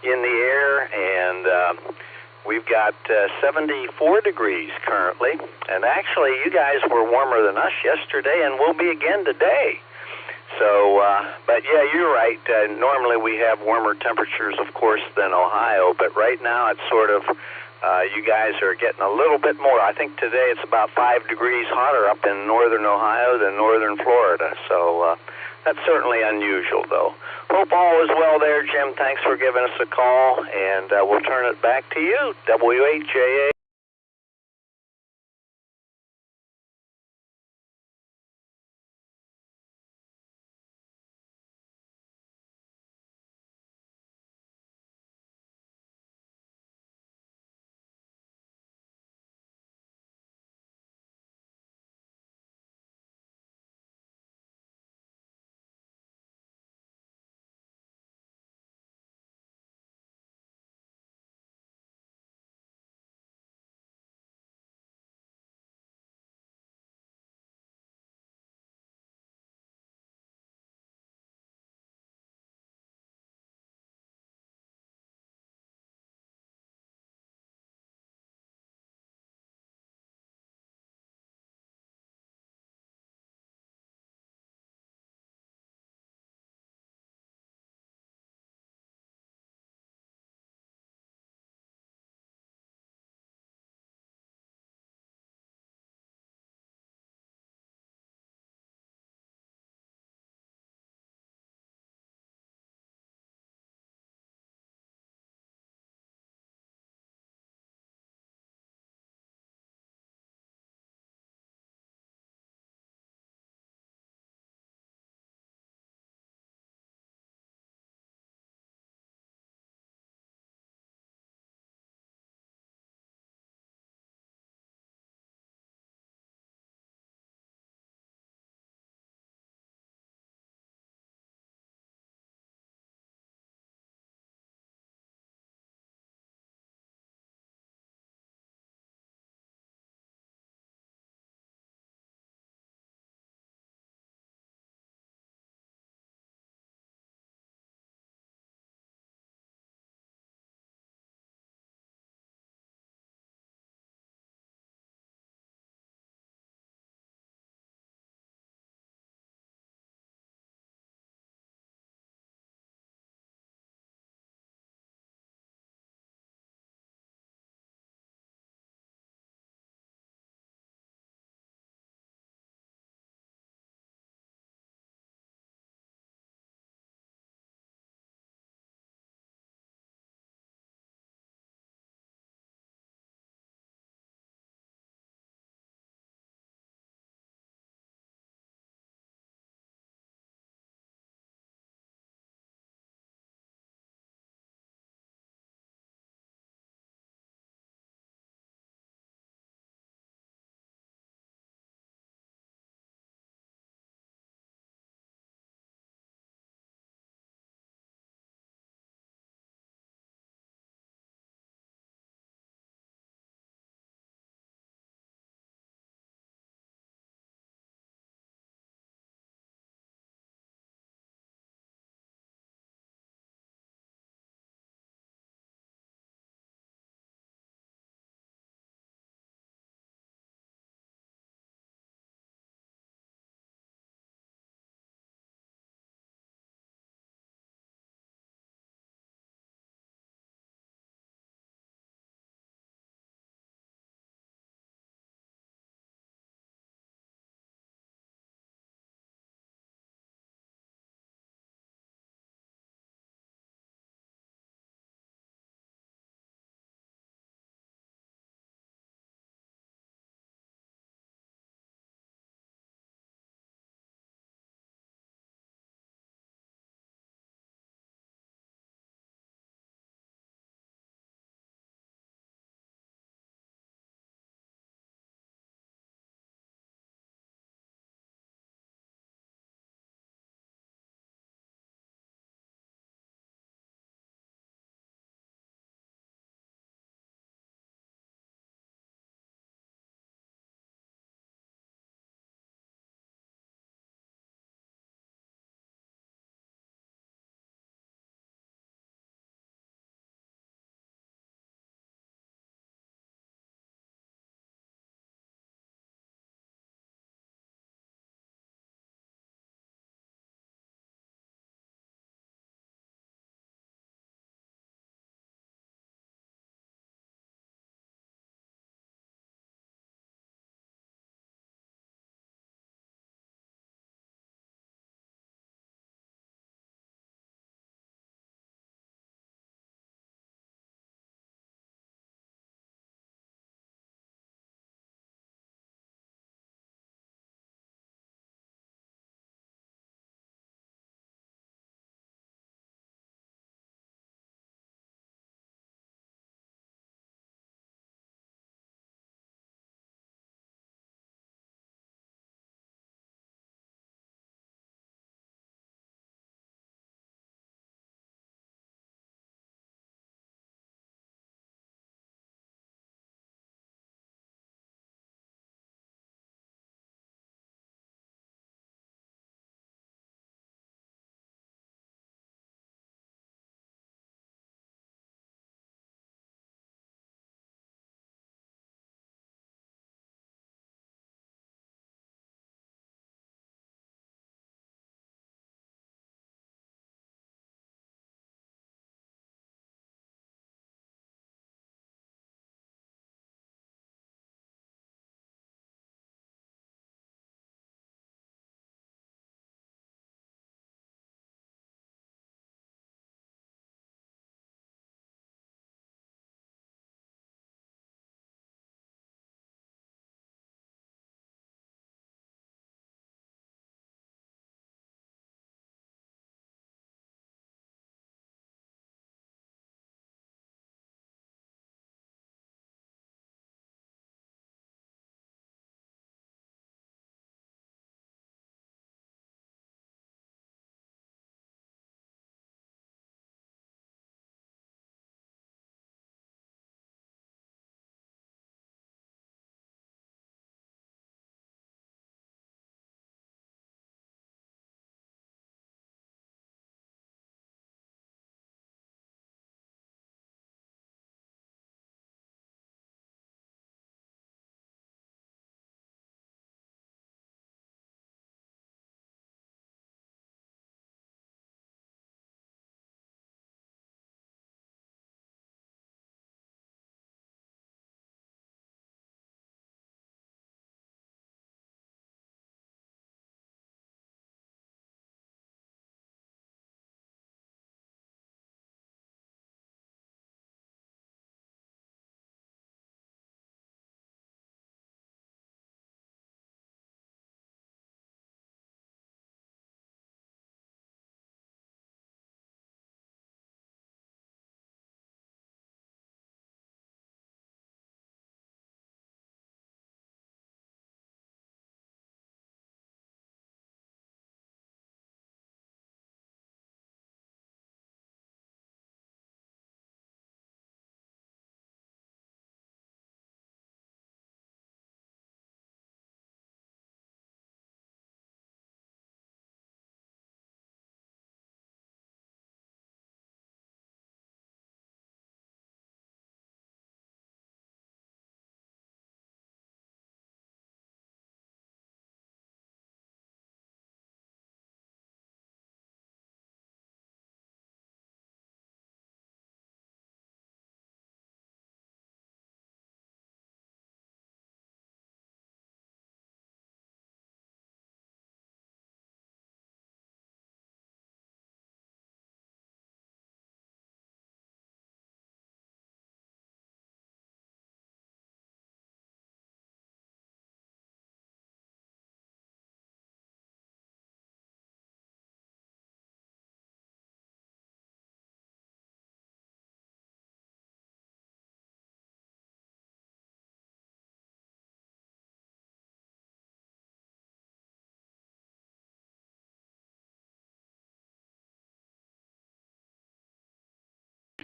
in the air, and we've got 74 degrees currently. And actually, you guys were warmer than us yesterday, and will be again today. So, but yeah, you're right. Normally we have warmer temperatures, of course, than Ohio, but right now it's sort of, you guys are getting a little bit more. I think today it's about 5 degrees hotter up in northern Ohio than northern Florida. So that's certainly unusual, though. Hope all is well there, Jim. Thanks for giving us a call, and we'll turn it back to you, WHJA.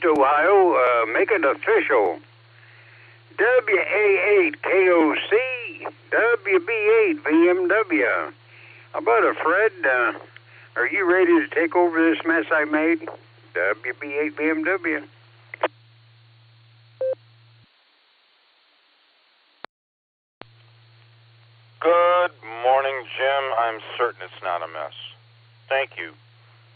Ohio, make it official. WA8KOC, WB8 BMW. How about it, Fred? Are you ready to take over this mess I made? WB8 BMW. Good morning, Jim. I'm certain it's not a mess. Thank you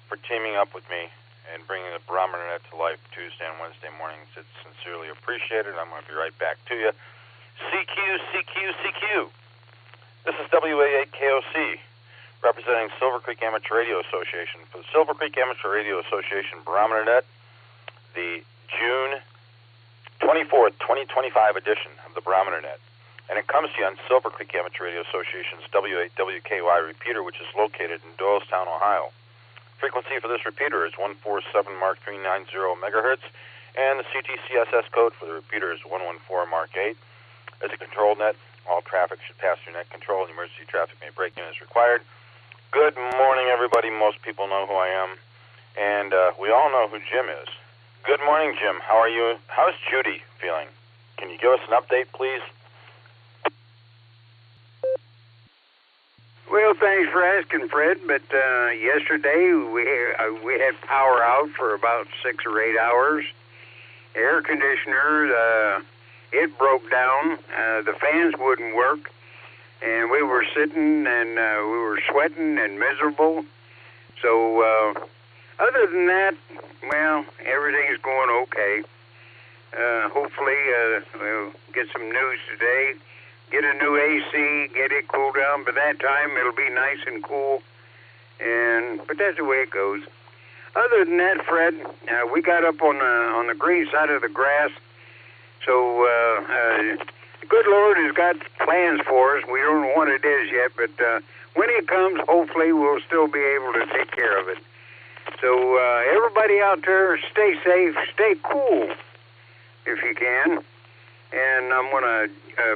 for teaming up with me and bringing the Barometer Net to life Tuesday and Wednesday mornings. It's sincerely appreciated. I'm going to be right back to you. CQ. This is WA8KOC, representing Silvercreek Amateur Radio Association. For the Silvercreek Amateur Radio Association Barometer Net, the June 24th, 2025 edition of the Barometer Net. And it comes to you on Silvercreek Amateur Radio Association's W8WKY repeater, which is located in Doylestown, Ohio. Frequency for this repeater is 147 Mark 390 megahertz, and the CTCSS code for the repeater is 114 Mark 8. As a control net, all traffic should pass through net control, and emergency traffic may break in as required. Good morning, everybody. Most people know who I am, and we all know who Jim is. Good morning, Jim. How are you? How's Judy feeling? Can you give us an update, please? Well, thanks for asking, Fred, but yesterday we had power out for about 6 or 8 hours. Air conditioner, it broke down. The fans wouldn't work, and we were sitting and we were sweating and miserable. So other than that, well, everything's going okay. Hopefully we'll get some news today. Get a new AC, get it cooled down. By that time, it'll be nice and cool. But that's the way it goes. Other than that, Fred, we got up on the green side of the grass. So the good Lord has got plans for us. We don't know what it is yet, but when it comes, hopefully we'll still be able to take care of it. So everybody out there, stay safe, stay cool if you can. And I'm going to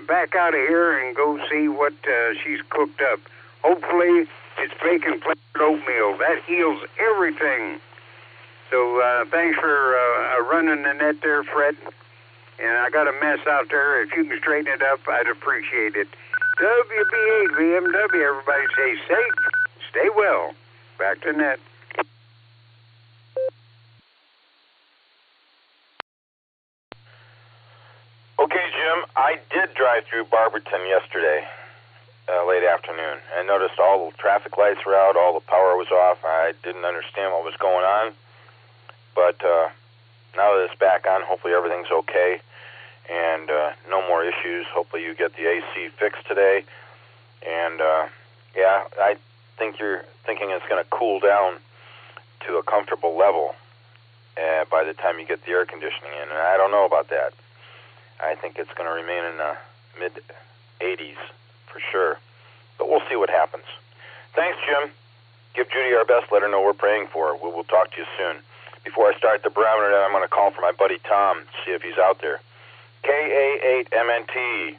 back out of here and go see what she's cooked up. Hopefully, it's bacon-flavored oatmeal. That heals everything. So thanks for running the net there, Fred. And I got a mess out there. If you can straighten it up, I'd appreciate it. WB8 BMW, everybody stay safe, stay well. Back to net. Okay, Jim, I did drive through Barberton yesterday, late afternoon. I noticed all the traffic lights were out, all the power was off. I didn't understand what was going on. But now that it's back on, hopefully everything's okay and no more issues. Hopefully you get the AC fixed today. And, yeah, I think you're thinking it's going to cool down to a comfortable level by the time you get the air conditioning in. And I don't know about that. I think it's going to remain in the mid-80s for sure. But we'll see what happens. Thanks, Jim. Give Judy our best. Let her know we're praying for her. We will talk to you soon. Before I start the Barometer, I'm going to call for my buddy Tom, see if he's out there. KA8MNT.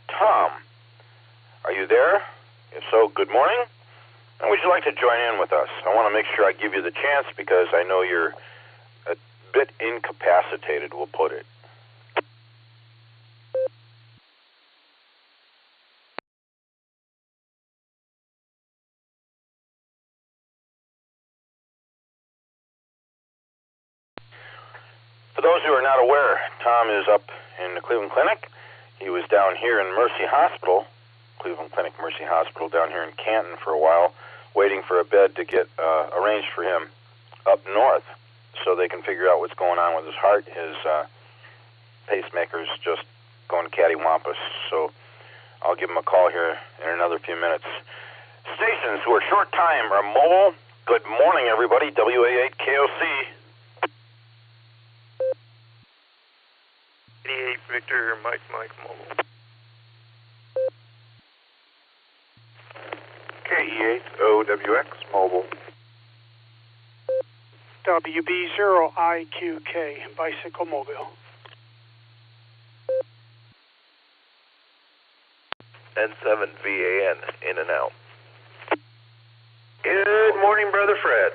Tom, are you there? If so, good morning. And would you like to join in with us? I want to make sure I give you the chance because I know you're a bit incapacitated, we'll put it. For those who are not aware, Tom is up in the Cleveland Clinic. He was down here in Mercy Hospital, Cleveland Clinic Mercy Hospital, down here in Canton for a while, waiting for a bed to get arranged for him up north so they can figure out what's going on with his heart. His pacemaker's just going cattywampus. So I'll give him a call here in another few minutes. Stations who are short time are mobile. Good morning, everybody. WA8KOC. 88 Victor, Mike Mobile. KE8OWX Mobile. WB0IQK Bicycle Mobile. N7VAN in and out. Good morning, Brother Fred.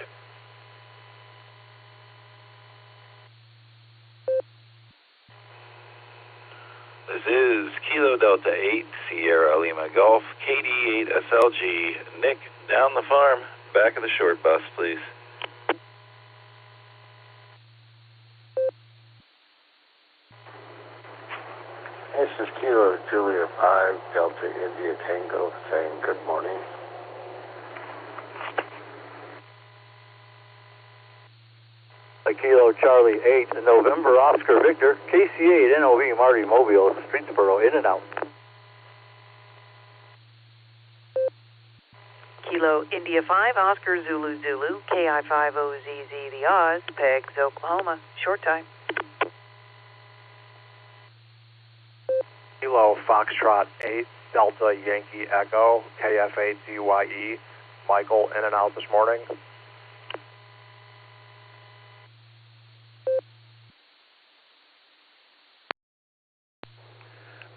This is Kilo Delta 8, Sierra Lima Golf, KD8 SLG. Nick, down the farm, back of the short bus, please. This is Kilo Julia 5, Delta India Tango, saying good morning. Kilo Charlie 8, November Oscar Victor, KC8 NOV Marty Mobile, Streetsboro, in and out. Kilo India 5, Oscar Zulu Zulu, KI5OZZ The Oz, Pegs, Oklahoma, short time. Kilo Foxtrot 8, Delta Yankee Echo, KF8DYE, Michael, in and out this morning.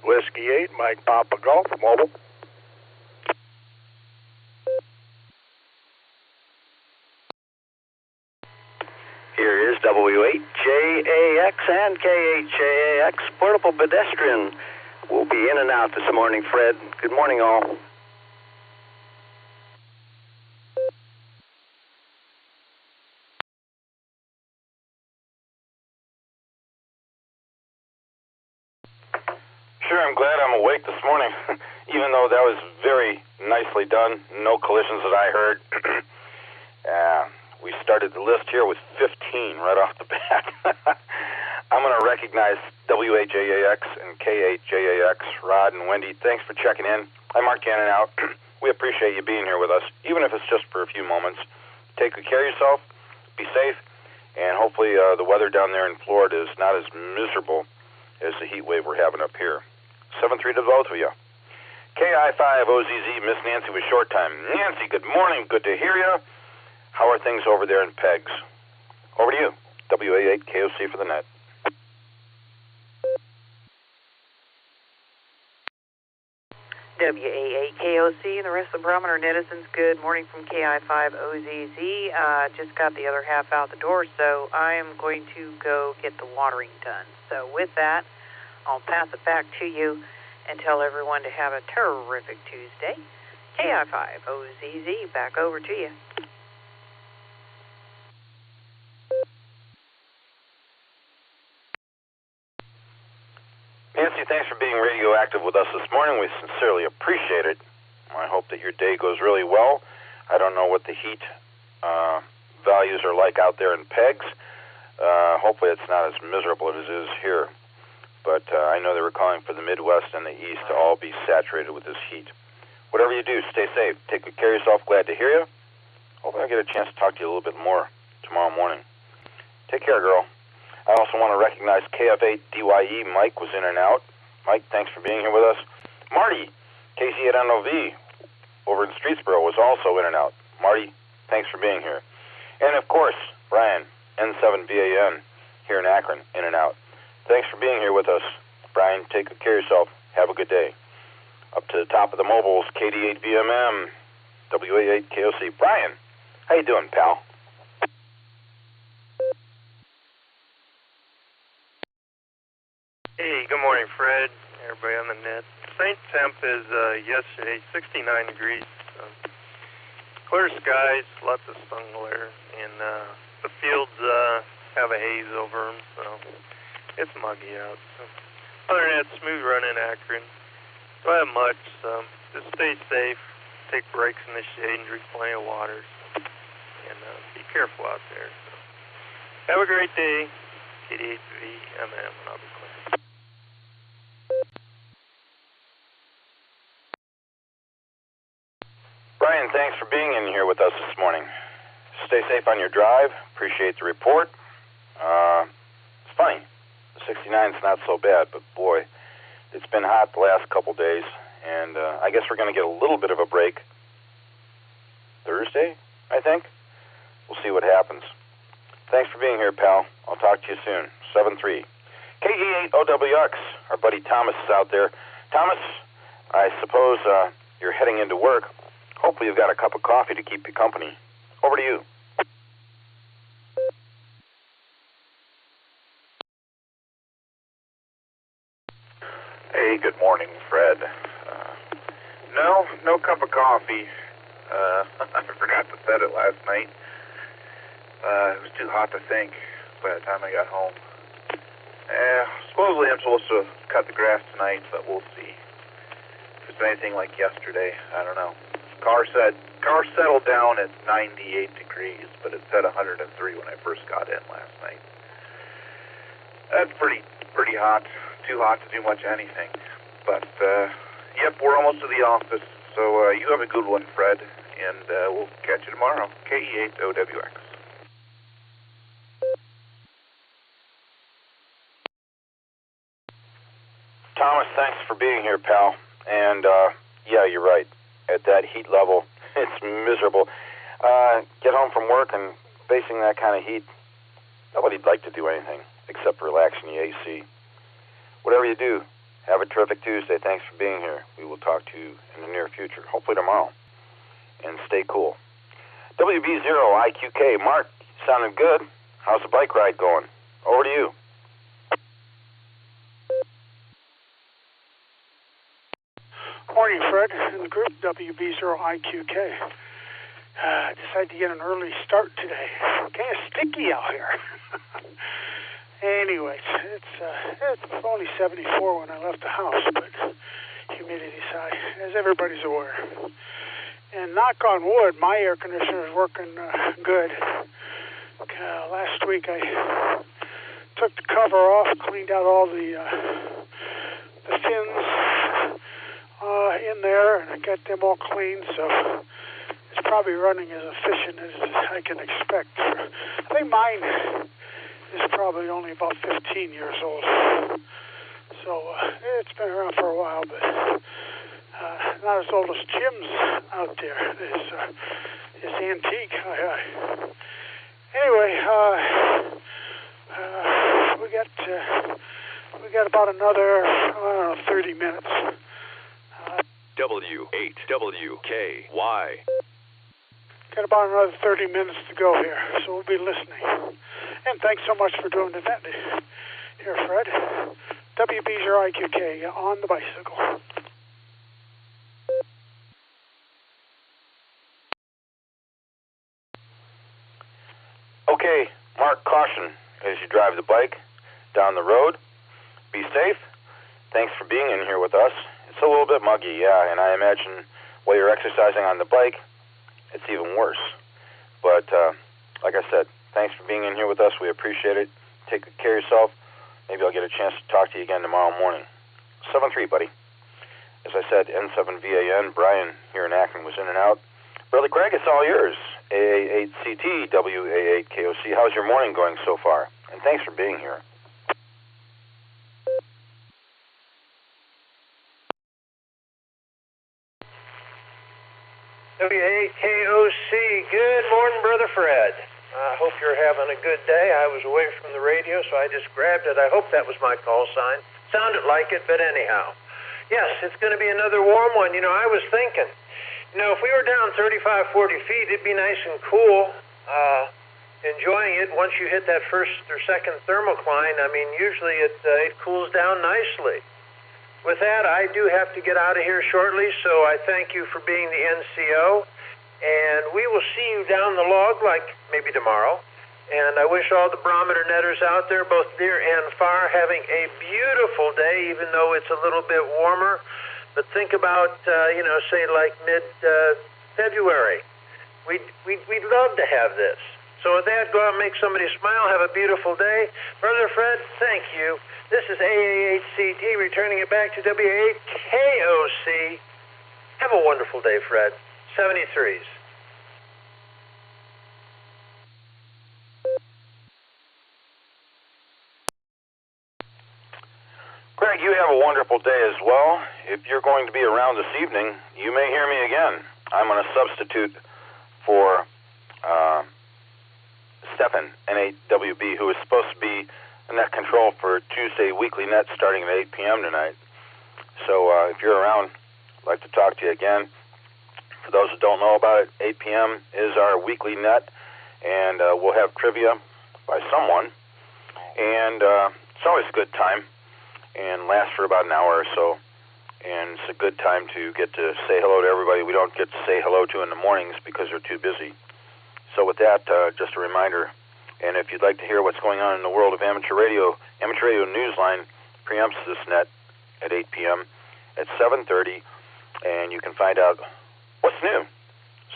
Whiskey 8, Mike Papa Golf, mobile. Here is W8JAX and K8JAX, portable pedestrian. We'll be in and out this morning, Fred. Good morning, all. Sure, I'm glad I'm awake this morning, even though that was very nicely done. No collisions that I heard. We started the list here with 15 right off the bat. I'm going to recognize W8JAX and K8JAX, Rod and Wendy. Thanks for checking in. I marked you in and out. We appreciate you being here with us, even if it's just for a few moments. Take good care of yourself, be safe, and hopefully the weather down there in Florida is not as miserable as the heat wave we're having up here. 7-3 to both of you. KI5OZZ, Miss Nancy with short time. Nancy, good morning. Good to hear you. How are things over there in Pegs? Over to you. WA8KOC for the net. WA8KOC and the rest of the Barometer netizens, good morning from KI5OZZ. Just got the other half out the door, so I am going to go get the watering done. So with that, I'll pass it back to you and tell everyone to have a terrific Tuesday. KI5OZZ, back over to you. Nancy, thanks for being radioactive with us this morning. We sincerely appreciate it. I hope that your day goes really well. I don't know what the heat values are like out there in Pegs. Hopefully it's not as miserable as it is here. But I know they were calling for the Midwest and the East to all be saturated with this heat. Whatever you do, stay safe. Take good care of yourself. Glad to hear you. Hopefully I get a chance to talk to you a little bit more tomorrow morning. Take care, girl. I also want to recognize KF8DYE. Mike was in and out. Mike, thanks for being here with us. Marty, KC8NOV, over in Streetsboro, was also in and out. Marty, thanks for being here. And, of course, Brian, N7VAN, here in Akron, in and out. Thanks for being here with us. Brian, take good care of yourself. Have a good day. Up to the top of the mobiles, KD8VMM, WA8KOC. Brian, how you doing, pal? Hey, good morning, Fred. Everybody on the net. St. Temp is yesterday 69 degrees. Clear skies, lots of sun glare, and the fields have a haze over them, so it's muggy out. So, other than that, smooth run in Akron. Don't have much, so just stay safe, take breaks in the shade, and drink plenty of water, and be careful out there. So, have a great day. KD8VMM, and I'll be clear. Brian, thanks for being in here with us this morning. Stay safe on your drive. Appreciate the report. It's funny. The 69 is not so bad, but boy, it's been hot the last couple days, and I guess we're going to get a little bit of a break Thursday, I think. We'll see what happens. Thanks for being here, pal. I'll talk to you soon. 7-3. KG8OWX, our buddy Thomas is out there. Thomas, I suppose you're heading into work. Hopefully you've got a cup of coffee to keep you company. Over to you. Hey, good morning, Fred. No cup of coffee. I forgot to set it last night. It was too hot to think by the time I got home. Supposedly I'm supposed to cut the grass tonight, but we'll see. If it's anything like yesterday, I don't know. Car settled down at 98 degrees, but it said 103 when I first got in last night. That's pretty hot. Too hot to do much anything. But, yep, we're almost to the office. So you have a good one, Fred, and we'll catch you tomorrow. KE8OWX. Thomas, thanks for being here, pal. And, yeah, you're right. At that heat level, it's miserable. Get home from work and facing that kind of heat, nobody'd like to do anything except relax in the AC. Whatever you do, have a terrific Tuesday. Thanks for being here. We will talk to you in the near future, hopefully tomorrow. And stay cool. WB0IQK, Mark, sounded good. How's the bike ride going? Over to you. Morning, Fred, and the group WB0IQK. Decided to get an early start today. Kind of sticky out here. Anyways, it's only 74 when I left the house, but humidity's high, as everybody's aware. And knock on wood, my air conditioner is working good. Last week I took the cover off, cleaned out all the fins in there, and I got them all clean, so it's probably running as efficient as I can expect. I think mine is probably only about 15 years old, so it's been around for a while, but not as old as Jim's out there. It's antique. Anyway, we got about another 30 minutes. W8WKY. Got about another 30 minutes to go here, so we'll be listening. And thanks so much for doing the net here, Fred. WB0IQK on the bicycle. Okay, Mark, caution as you drive the bike down the road. Be safe. Thanks for being in here with us. It's a little bit muggy, yeah, and I imagine while you're exercising on the bike, it's even worse. But, like I said, thanks for being in here with us. We appreciate it. Take good care of yourself. Maybe I'll get a chance to talk to you again tomorrow morning. 7-3, buddy. As I said, N7VAN, Brian here in Akron was in and out. Brother Greg, it's all yours. AA8CT, WA8KOC. How's your morning going so far? And thanks for being here. WA8KOC, good morning, Brother Fred. I hope you're having a good day. I was away from the radio, so I just grabbed it. I hope that was my call sign. Sounded like it, but anyhow. Yes, it's going to be another warm one. You know, I was thinking, if we were down 35, 40 feet, it'd be nice and cool. Enjoying it once you hit that first or second thermocline. I mean, usually it cools down nicely. With that, I do have to get out of here shortly, so I thank you for being the NCO, and we will see you down the log, like maybe tomorrow. And I wish all the Barometer Netters out there, both near and far, having a beautiful day, even though it's a little bit warmer. But think about, say like mid-February. We'd love to have this. So with that, go out and make somebody smile. Have a beautiful day. Brother Fred, thank you. This is AA8CT returning it back to WA8KOC. Have a wonderful day, Fred. 73s. Greg, you have a wonderful day as well. If you're going to be around this evening, you may hear me again. I'm going to substitute for Stefan, N8WB, who is supposed to be in net control for Tuesday weekly net starting at 8 p.m. tonight. So if you're around, I'd like to talk to you again. For those who don't know about it, 8 p.m. is our weekly net, and we'll have trivia by someone. And it's always a good time. and lasts for about an hour or so. And it's a good time to get to say hello to everybody we don't get to say hello to in the mornings because they're too busy. So with that, just a reminder, and if you'd like to hear what's going on in the world of amateur radio Newsline preamps this net at 8 p.m. at 7:30, and you can find out what's new.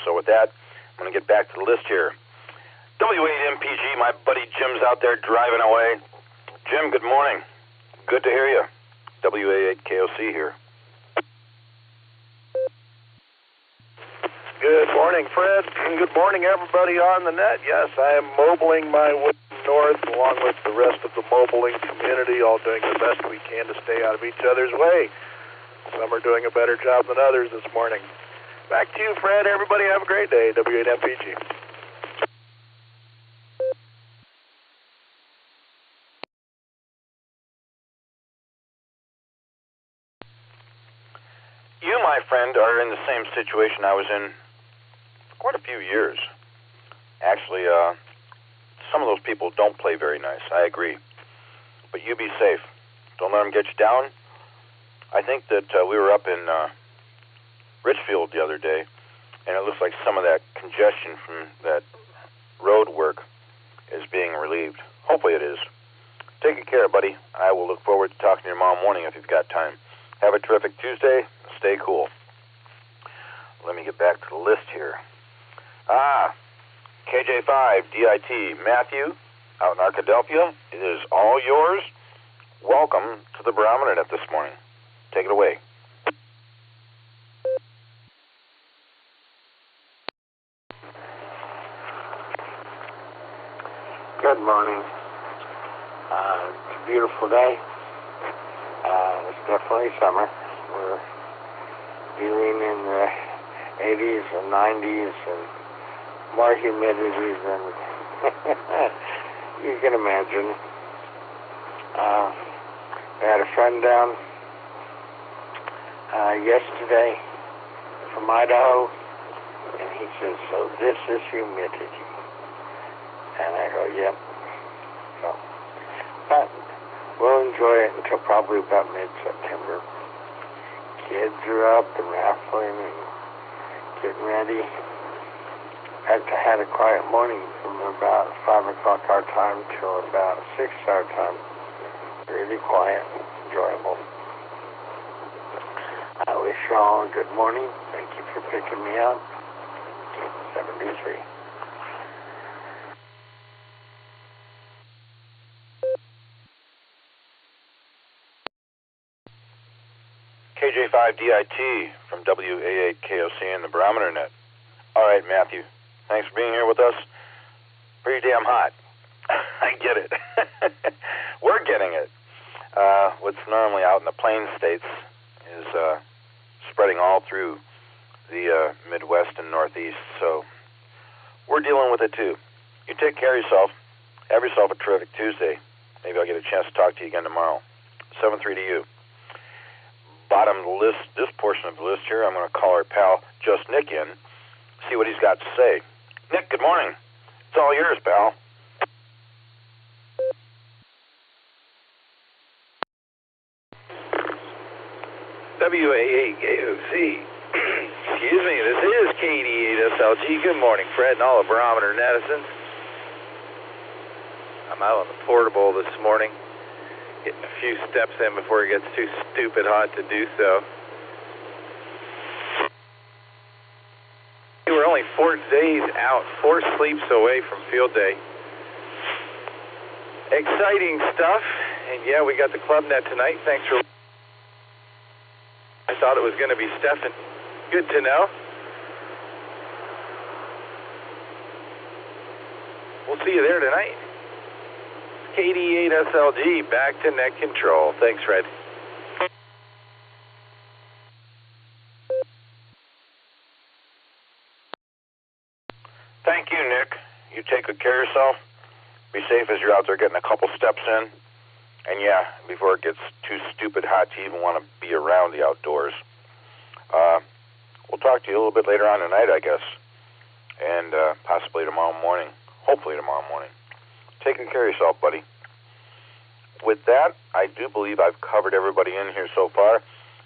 So with that, I'm going to get back to the list here. W8MPG, my buddy Jim's out there driving away. Jim, good morning. Good to hear you. WA8KOC here. Good morning, Fred, and good morning, everybody on the net. Yes, I am mobiling my way north along with the rest of the mobiling community, all doing the best we can to stay out of each other's way. Some are doing a better job than others this morning. Back to you, Fred. Everybody have a great day. W8MPG. You, my friend, are in the same situation I was in for quite a few years. Actually, some of those people don't play very nice. I agree. But you be safe. Don't let them get you down. I think that we were up in Richfield the other day, and it looks like some of that congestion from that road work is being relieved. Hopefully it is. Take good care, buddy. I will look forward to talking to you tomorrow morning if you've got time. Have a terrific Tuesday. Stay cool. Let me get back to the list here. KJ5 DIT Matthew out in Arkadelphia. It is all yours. Welcome to the Barometer Net this morning. Take it away. Good morning. It's a beautiful day. It's definitely summer. We're dealing in the 80s and 90s and more humidity than you can imagine. I had a friend down yesterday from Idaho, and he says, "So this is humidity." And I go, "Yep." So, but we'll enjoy it until probably about mid-September. Kids are up and raffling and getting ready. I had a quiet morning from about 5 o'clock our time till about 6 our time. Really quiet, enjoyable. I wish you all a good morning. Thank you for picking me up. 73. KJ5DIT from WA8KOC and the Barometer Net. All right, Matthew. Thanks for being here with us. Pretty damn hot. I get it. We're getting it. What's normally out in the plain states is spreading all through the Midwest and Northeast. So we're dealing with it too. You take care of yourself. Have yourself a terrific Tuesday. Maybe I'll get a chance to talk to you again tomorrow. 7-3 to you. Bottom of the list, this portion of the list here, I'm going to call our pal Just Nick in, see what he's got to say. Nick, good morning. It's all yours, pal. WA8KOC. Excuse me, this is KD8SLG. Good morning, Fred, and all the Barometer netizens. I'm out on the portable this morning, getting a few steps in before it gets too stupid hot to do so. We're only 4 days out, 4 sleeps away from field day. Exciting stuff, and yeah, we got the club net tonight. Thanks for... I thought it was going to be Stefan. Good to know. We'll see you there tonight. KD8SLG, back to net control. Thanks, Fred. Thank you, Nick. You take good care of yourself. Be safe as you're out there getting a couple steps in. And yeah, before it gets too stupid hot to even want to be around the outdoors. We'll talk to you a little bit later on tonight, I guess. And possibly tomorrow morning. Hopefully tomorrow morning. Take good care of yourself, buddy. with that, I do believe I've covered everybody in here so far.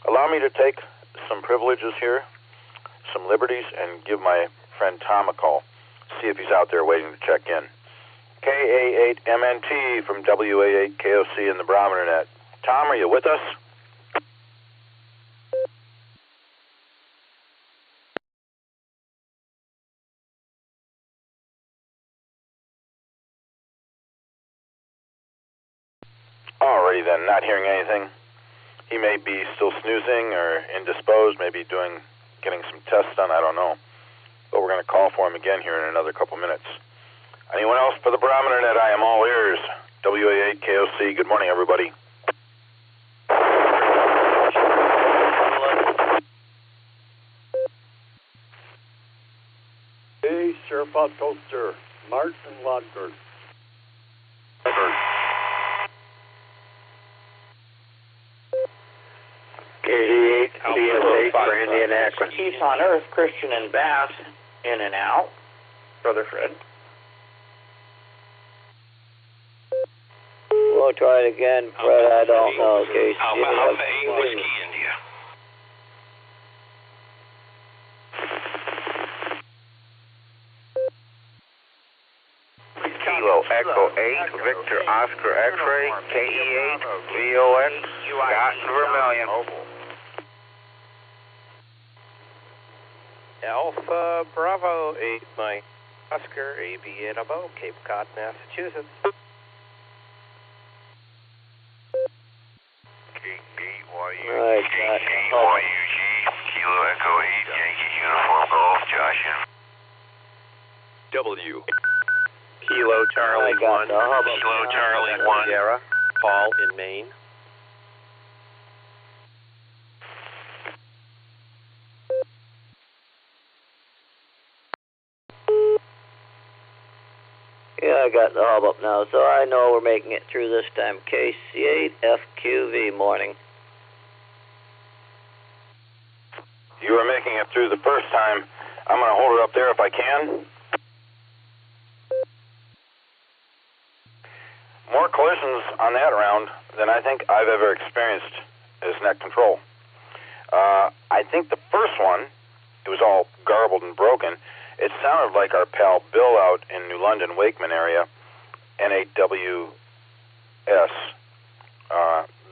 Allow me to take some privileges here, some liberties, and give my friend Tom a call. See if he's out there waiting to check in. KA8MNT from WA8KOC in the Barometer Net. Tom, are you with us? Alrighty then, not hearing anything. He may be still snoozing or indisposed, maybe getting some tests done, I don't know. But we're going to call for him again here in another couple minutes. Anyone else for the Barometer Net? I am all ears. WA8KOC, good morning, everybody. Hey, Sheriff Outposter, Martin Lodberg. KD8, BS8 for Indian Akron. Chiefs on Earth, Christian and Bass, in and out. Brother Fred. We'll try it again, Fred. I don't know. Okay. Alpha 8 Whiskey India. Kilo Echo 8, Victor Oscar X-Ray, KE8, VOX, Scott Vermillion. Alpha Bravo 8, Mike Oscar, AB at Abo, Cape Cod, Massachusetts. Right, KYUG, Kilo Echo 8, Yankee Uniform Golf, Josh in. W. Kilo Charlie 1, Kilo Charlie 1. Sierra, Paul in Maine. Yeah, I got the hub up now, so I know we're making it through this time. KC8FQV, morning. You were making it through the first time. I'm going to hold it up there if I can. More collisions on that round than I think I've ever experienced as net control. I think the first one, it was all garbled and broken. It sounded like our pal Bill out in New London, Wakeman area, N8WS.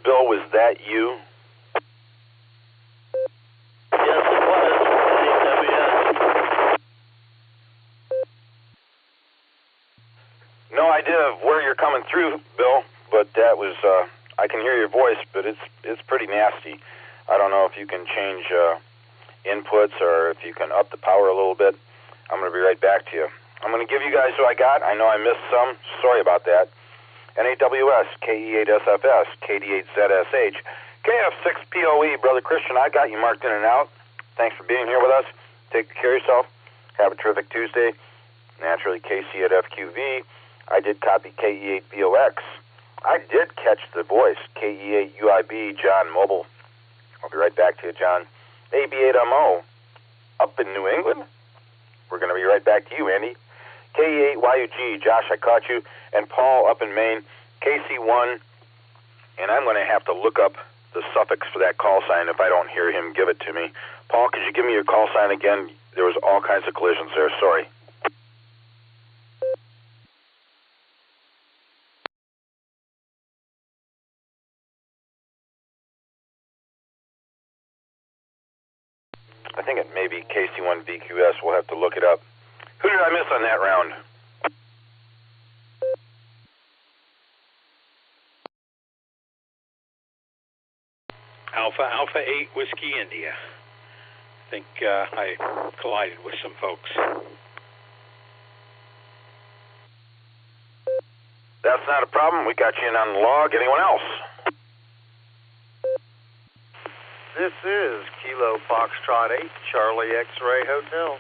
Bill, was that you? Yes, it was. N8WS. No idea of where you're coming through, Bill, but that was, I can hear your voice, but it's pretty nasty. I don't know if you can change inputs or if you can up the power a little bit. I'm going to be right back to you. I'm going to give you guys who I got. I know I missed some. Sorry about that. N8WS, KE8SFS, KD8ZSH, KF6POE. Brother Christian, I got you marked in and out. Thanks for being here with us. Take care of yourself. Have a terrific Tuesday. Naturally, KC at FQV. I did copy KE8VOX. I did catch the voice, KE8UIB, John Mobile. I'll be right back to you, John. AB8MO, up in New England. We're going to be right back to you, Andy. KE8YUG, Josh, I caught you. And Paul up in Maine, KC1. And I'm going to have to look up the suffix for that call sign if I don't hear him give it to me. Paul, could you give me your call sign again? There was all kinds of collisions there. Sorry. I think it may be KC1VQS. We'll have to look it up. Who did I miss on that round? Alpha 8 Whiskey India. I think I collided with some folks. That's not a problem. We got you in on the log. Anyone else? This is Kilo Foxtrot 8, Charlie X-Ray Hotel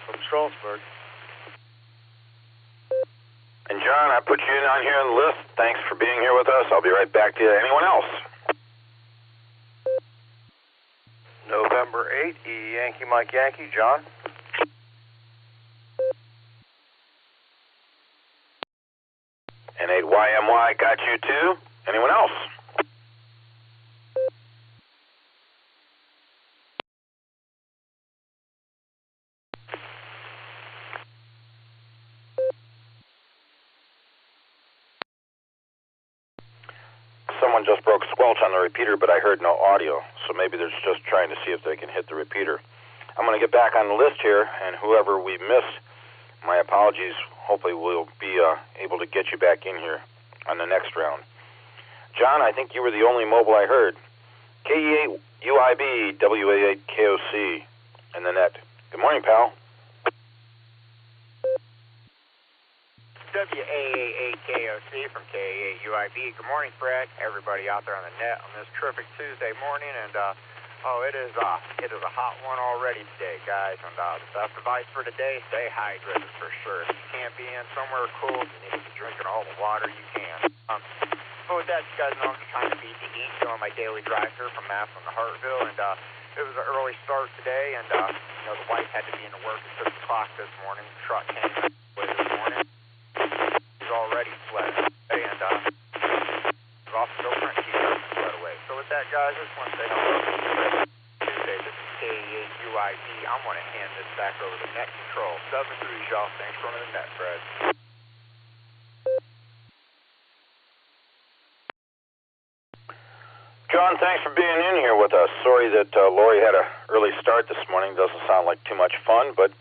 from Strasburg. And John, I put you in on here on the list. Thanks for being here with us. I'll be right back to you. Anyone else? November 8, Yankee Mike Yankee, John. And 8YMY got you too? Anyone else? Someone just broke squelch on the repeater, but I heard no audio, so maybe they're just trying to see if they can hit the repeater. I'm going to get back on the list here, and whoever we missed, my apologies. Hopefully we'll be able to get you back in here on the next round. John, I think you were the only mobile I heard. KE8UIB, WA8KOC, and the net. Good morning, pal. WA8KOC from KE8UIB. Good morning, Fred. Everybody out there on the net on this terrific Tuesday morning, and it is a hot one already today, guys. And the best advice for today: stay hydrated for sure. If you can't be in somewhere cool, you need to be drinking all the water you can. But with that, you guys know I'm just trying to beat the heat, doing my daily drive through from Massillon to Hartville, and it was an early start today, and the wife had to be into work at 6 o'clock this morning. The truck came this morning. He's already sweating, and he's off to go print t-shirts and sweat away. So with that, guys, I just want to say hello. Tuesday, this is KE8UIB. I'm going to hand this back over to net control. 7-3, y'all. Thanks for running the net, Fred. John, thanks for being in here with us. Sorry that Lori had an early start this morning. Doesn't sound like too much fun, but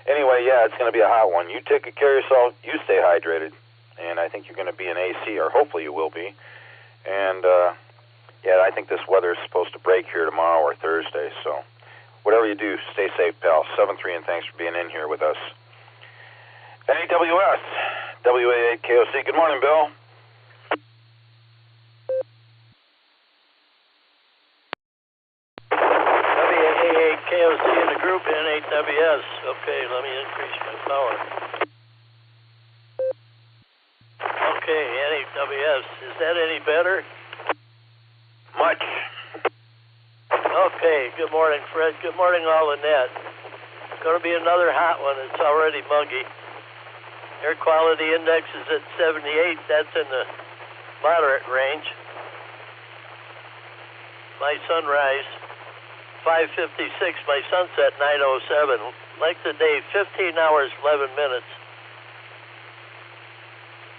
anyway, yeah, it's going to be a hot one. You take good care of yourself. You stay hydrated, and I think you're going to be in AC, or hopefully you will be. And, I think this weather is supposed to break here tomorrow or Thursday, so whatever you do, stay safe, pal. 7-3, and thanks for being in here with us. NAWS, WA8KOC. Good morning, Bill. KOC in the group, N8WS. Okay, let me increase my power. Okay, N8WS. Is that any better? Much. Okay, good morning, Fred. Good morning, all the net. It's going to be another hot one. It's already muggy. Air quality index is at 78. That's in the moderate range. My sunrise, 5:56, my sunset 9:07. Length of day 15 hours 11 minutes.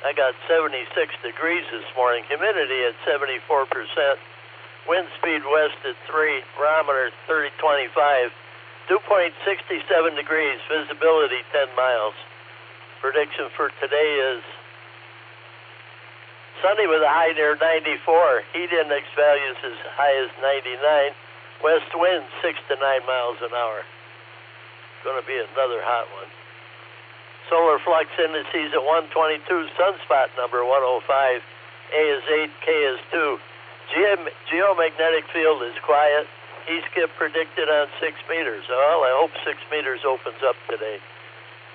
I got 76 degrees this morning. Humidity at 74%. Wind speed west at 3. Barometer 3025. Dew point 67 degrees. Visibility 10 miles. Prediction for today is sunny with a high near 94. Heat index values as high as 99. West wind 6 to 9 miles an hour. Going to be another hot one. Solar flux indices at 122. Sunspot number 105. A is 8. K is 2. Geomagnetic field is quiet. E-skip predicted on 6 meters. Well, I hope 6 meters opens up today.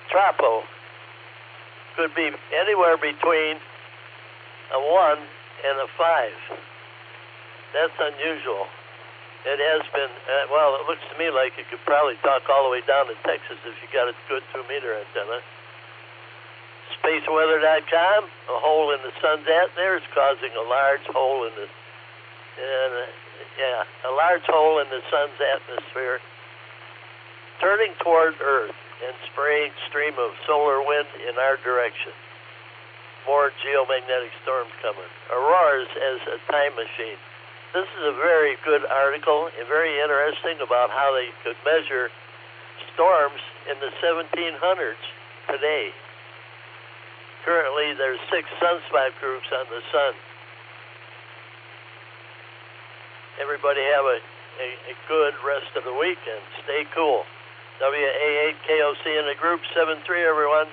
Tropo could be anywhere between a 1 and a 5. That's unusual. It has been, it looks to me like it could probably talk all the way down to Texas if you got a good 2-meter antenna. SpaceWeather.com, a hole in the sun's atmosphere is causing a large hole in the, sun's atmosphere, turning toward Earth and spraying stream of solar wind in our direction. More geomagnetic storms coming. Auroras as a time machine. This is a very good article and very interesting about how they could measure storms in the 1700s today. Currently, there's 6 sunspot groups on the sun. Everybody have a good rest of the week and stay cool. WA8KOC in the group, 7-3, everyone,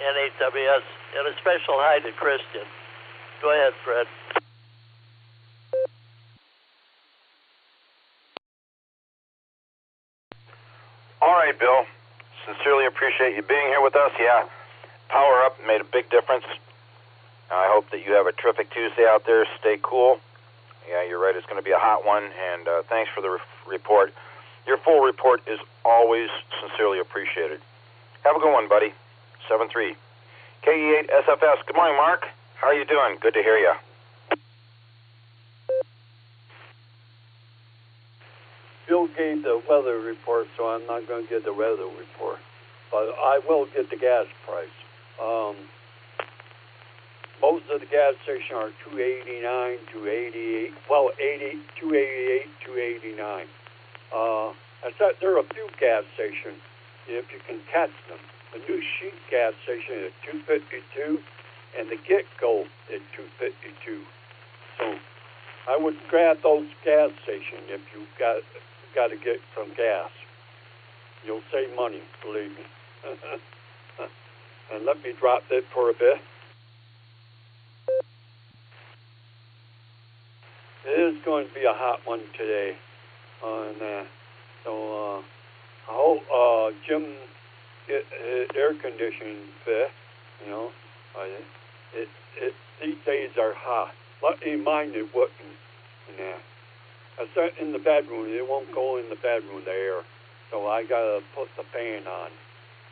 and 8WS. And a special hi to Christian. Go ahead, Fred. All right, Bill. Sincerely appreciate you being here with us. Yeah, power up made a big difference. I hope that you have a terrific Tuesday out there. Stay cool. Yeah, you're right. It's going to be a hot one, and thanks for the report. Your full report is always sincerely appreciated. Have a good one, buddy. 7-3. KE8SFS. Good morning, Mark. How are you doing? Good to hear you. Bill gave the weather report, so I'm not going to get the weather report. But I will get the gas price. Most of the gas stations are $2.89, $2.88. Well, $2.88, $2.89. There are a few gas stations, if you can catch them. The new Sheet gas station is $2.52, and the Get-Go is $2.52. So I would grab those gas stations if you got to get some gas. You'll save money, believe me. And let me drop that for a bit. It is going to be a hot one today. So I hope Jim get air conditioning fit. You know, these days are hot. Luckily mine it wouldn't. I start in the bedroom. It won't go in the bedroom, the air. So I gotta put the fan on.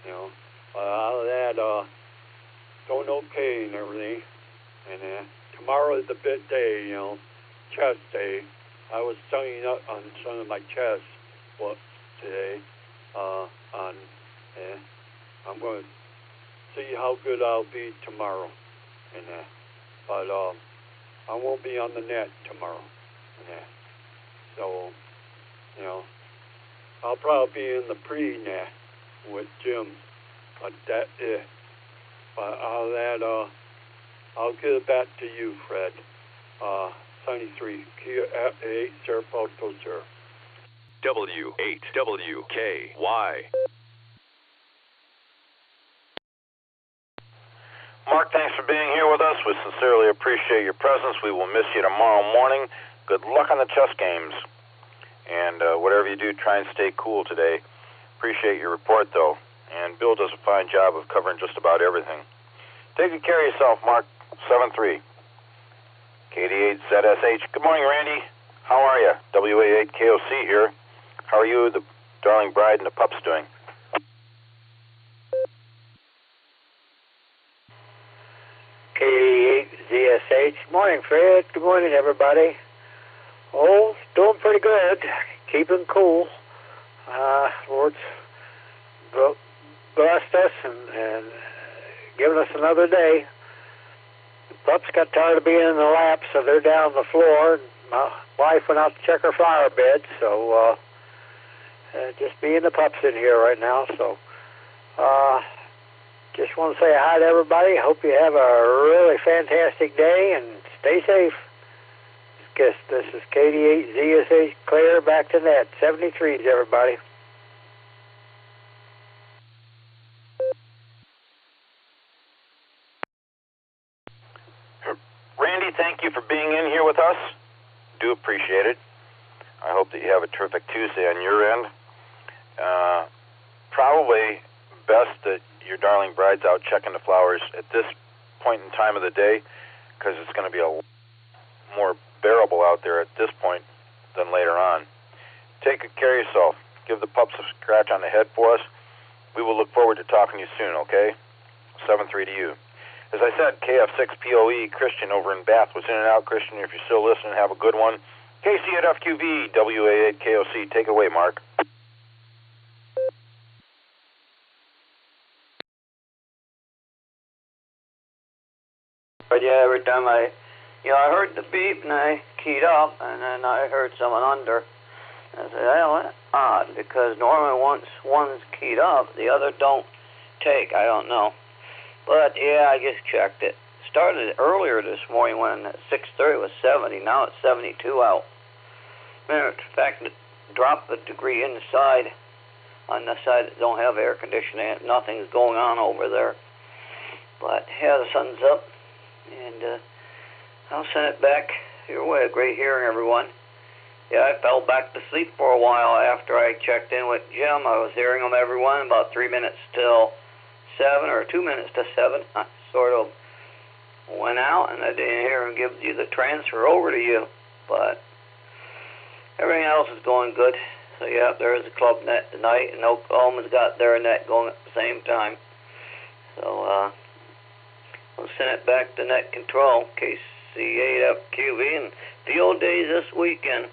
You know, out of that, going okay and everything. And tomorrow is the big day. You know, chest day. I was studying up on some of my chest today. I'm going to see how good I'll be tomorrow. But I won't be on the net tomorrow. So, you know, I'll probably be in the pre-net with Jim. But that's it. But out of that, I'll give it back to you, Fred. 73, Kia 8, Sir Photo, sir. W8WKY. Mark, thanks for being here with us. We sincerely appreciate your presence. We will miss you tomorrow morning. Good luck on the chess games. And whatever you do, try and stay cool today. Appreciate your report, though. And Bill does a fine job of covering just about everything. Take good care of yourself, Mark. 7-3. KD8ZSH. Good morning, Randy. How are you? WA8KOC here. How are you, the darling bride, and the pups doing? KD8ZSH. Morning, Fred. Good morning, everybody. Oh, doing pretty good. Keeping cool. Lord's blessed us and given us another day. The pups got tired of being in the lap, so they're down on the floor. My wife went out to check her flower bed, so just me and the pups in here right now. So just want to say hi to everybody. Hope you have a really fantastic day and stay safe. This is KD8ZSH clear back to net. 73s, everybody. Randy, thank you for being in here with us. Do appreciate it. I hope that you have a terrific Tuesday on your end. Probably best that your darling bride's out checking the flowers at this point in time of the day, because it's going to be a more bearable out there at this point than later on. Take good care of yourself. Give the pups a scratch on the head for us. We will look forward to talking to you soon, okay? 7-3 to you. As I said, KF6POE, Christian over in Bath was in and out. Christian, if you're still listening, have a good one. KC at FQV, WA8KOC. Take it away, Mark. But yeah, every time I heard the beep and I keyed up, and then I heard someone under. I said, well, that's odd, because normally once one's keyed up, the other don't take. I don't know. But yeah, I just checked it. Started earlier this morning when at 6:30 it was 70. Now it's 72 out. Matter of fact, it dropped a degree inside on the side that don't have air conditioning. Nothing's going on over there. But yeah, the sun's up, and I'll send it back your way. Great hearing, everyone. Yeah, I fell back to sleep for a while after I checked in with Jim. I was hearing them, everyone, about 3 minutes till 7 or 2 minutes to 7. I sort of went out, and I didn't hear him give you the transfer over to you. But everything else is going good. So, yeah, there is a club net tonight, and Oklahoma's got their net going at the same time. So, we'll send it back to net control, KC8FQV, and field days this weekend.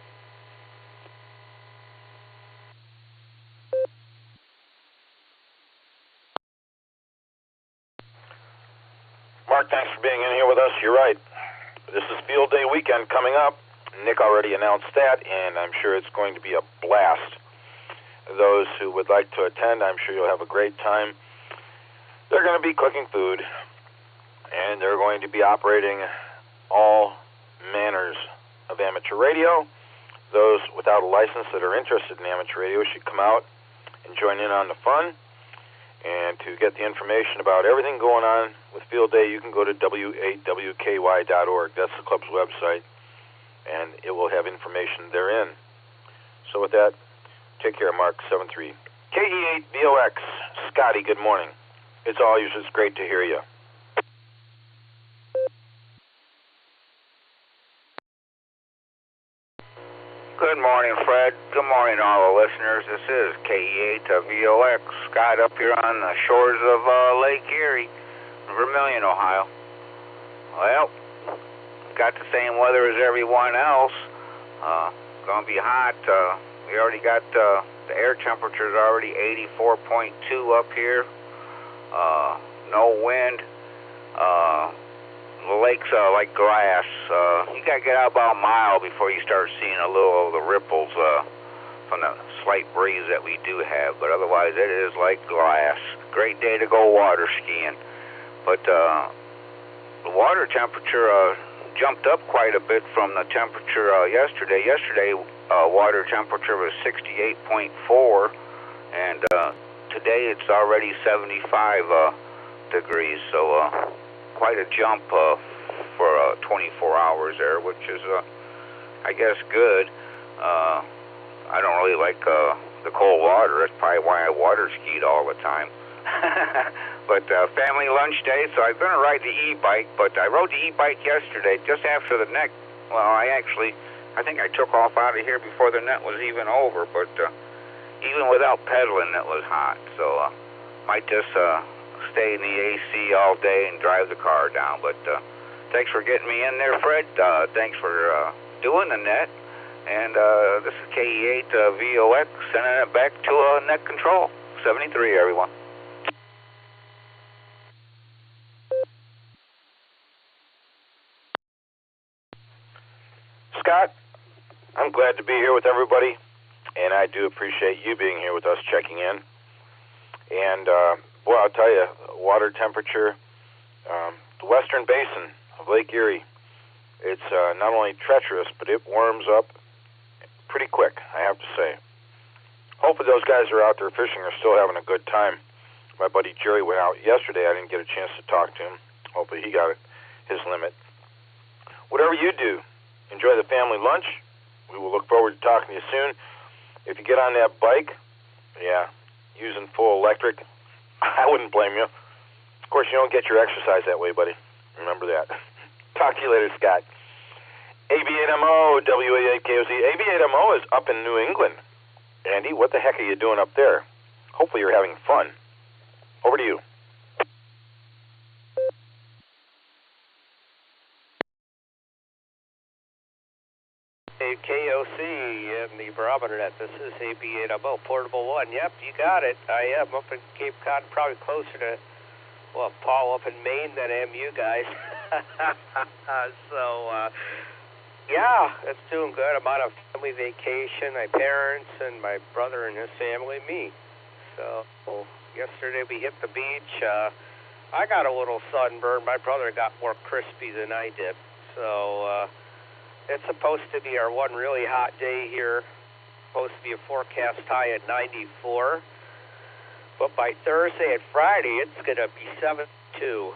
Mark. Thanks for being in here with us. You're right. This is Field Day weekend coming up. Nick already announced that, and I'm sure it's going to be a blast. Those who would like to attend, I'm sure you'll have a great time. They're going to be cooking food, and they're going to be operating all manners of amateur radio. Those without a license that are interested in amateur radio should come out and join in on the fun. And to get the information about everything going on with Field Day, you can go to w8wky.org. That's the club's website, and it will have information therein. So with that, take care, Mark 73. KE8VOX, Scotty, good morning. It's all yours. It's great to hear you. Good morning, Fred. Good morning, all the listeners. This is KE8VOX, Scott, up here on the shores of Lake Erie, Vermilion, Ohio. Well, got the same weather as everyone else. Gonna be hot. We already got the air temperature's already 84.2 up here. No wind. The lake's like glass. You gotta get out about a mile before you start seeing a little of the ripples from the slight breeze that we do have. But otherwise, it is like glass. Great day to go water skiing. But the water temperature jumped up quite a bit from the temperature yesterday. Yesterday, water temperature was 68.4, and today it's already 75 degrees. So quite a jump for 24 hours there, which is, I guess, good. I don't really like the cold water. That's probably why I water skied all the time. But family lunch day, so I'm going to ride the e-bike, but I rode the e-bike yesterday just after the net. Well, I think I took off out of here before the net was even over, but even without pedaling, it was hot. So might just stay in the AC all day and drive the car down. But thanks for getting me in there, Fred. Thanks for doing the net. And this is KE8VOX sending it back to net control. 73, everyone. Scott, I'm glad to be here with everybody, and I do appreciate you being here with us, checking in. And, well, I'll tell you, water temperature, the western basin of Lake Erie, it's not only treacherous, but it warms up pretty quick, I have to say. Hopefully those guys who are out there fishing are still having a good time. My buddy Jerry went out yesterday. I didn't get a chance to talk to him. Hopefully he got his limit. Whatever you do, enjoy the family lunch. We will look forward to talking to you soon. If you get on that bike, yeah, using full electric, I wouldn't blame you. Of course, you don't get your exercise that way, buddy. Remember that. Talk to you later, Scott. AB8MO, WA8KOZ. AB8MO is up in New England. Andy, what the heck are you doing up there? Hopefully you're having fun. Over to you. Hey, KOC in the Barometer Net. This is AB8MO, Portable 1. Yep, you got it. I am up in Cape Cod, probably closer to, well, Paul up in Maine than I am you guys. So, yeah, it's doing good. I'm on a family vacation. My parents and my brother and his family, me. So, yesterday we hit the beach. I got a little sunburn. My brother got more crispy than I did. So, it's supposed to be our one really hot day here. Supposed to be a forecast high at 94. But by Thursday and Friday, it's going to be 72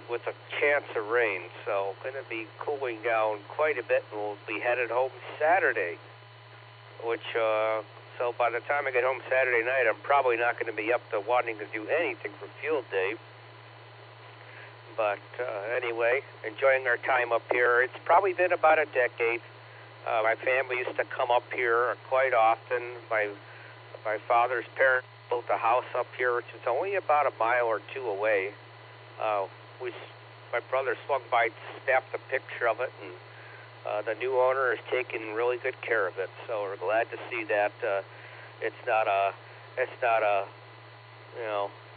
with a chance of rain. So going to be cooling down quite a bit, and we'll be headed home Saturday. Which, so by the time I get home Saturday night, I'm probably not going to be up to wanting to do anything for Field Day. But anyway, enjoying our time up here. It's probably been about a decade. My family used to come up here quite often. My father's parents built a house up here, which is only about a mile or two away. My brother swung by, snapped a picture of it, and the new owner is taking really good care of it. So we're glad to see that it's not a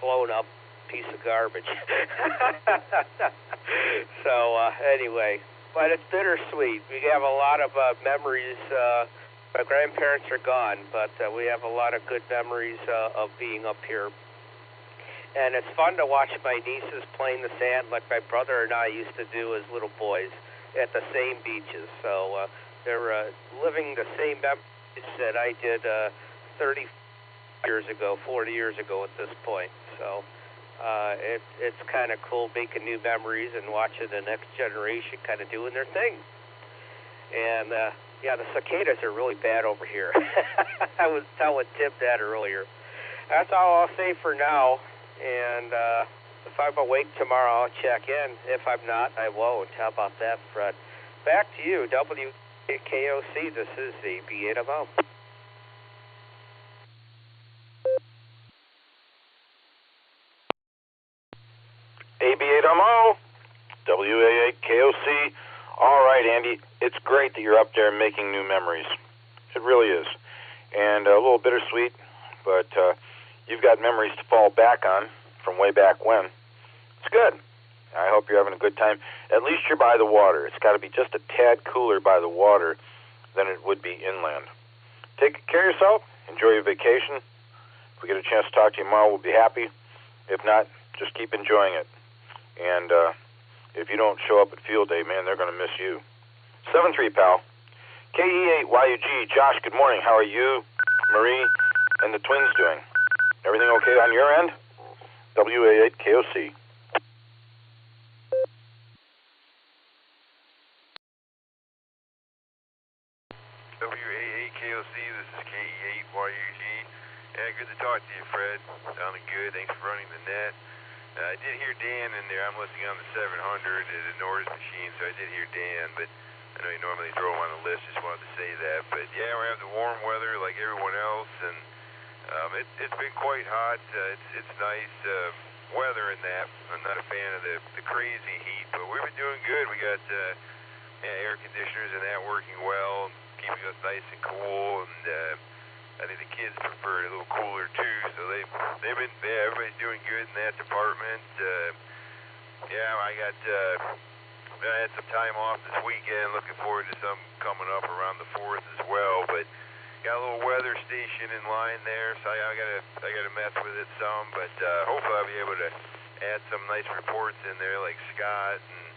blown up piece of garbage. So anyway, but it's bittersweet. We have a lot of memories. My grandparents are gone, but we have a lot of good memories of being up here. And it's fun to watch my nieces play in the sand like my brother and I used to do as little boys at the same beaches. So they're living the same memories that I did 30 years ago, 40 years ago at this point. So it's kind of cool making new memories and watching the next generation kind of doing their thing. And yeah, the cicadas are really bad over here. I was telling Tim that earlier. That's all I'll say for now. And if I'm awake tomorrow, I'll check in. If I'm not, I won't. How about that, Fred? Back to you, WKOC. This is the B8MO. AB8MO, WA8KOC. All right, Andy, it's great that you're up there making new memories. It really is. And a little bittersweet, but you've got memories to fall back on from way back when. It's good. I hope you're having a good time. At least you're by the water. It's got to be just a tad cooler by the water than it would be inland. Take care of yourself. Enjoy your vacation. If we get a chance to talk to you tomorrow, we'll be happy. If not, just keep enjoying it. And if you don't show up at field day, man, they're going to miss you. 7-3, pal. KE8YUG. Josh, good morning. How are you, Marie, and the twins doing? Everything okay on your end? WA8KOC. WA8KOC, this is KE8YUG. Yeah, good to talk to you, Fred. Sounding good. Thanks for running the net. I did hear Dan in there. I'm listening on the 700 at a Norris machine, so I did hear Dan, but I know you normally throw him on the list. Just wanted to say that. But yeah, we have the warm weather like everyone else, and it's been quite hot. It's nice weather in that. I'm not a fan of the crazy heat, but we've been doing good. We got air conditioners and that working well, keeping us nice and cool, and I think the kids prefer it a little cooler too. So they've been everybody's doing good in that department. I had some time off this weekend. Looking forward to some coming up around the 4th as well. But got a little weather station in line there, so I gotta mess with it some. But hopefully I'll be able to add some nice reports in there like Scott. And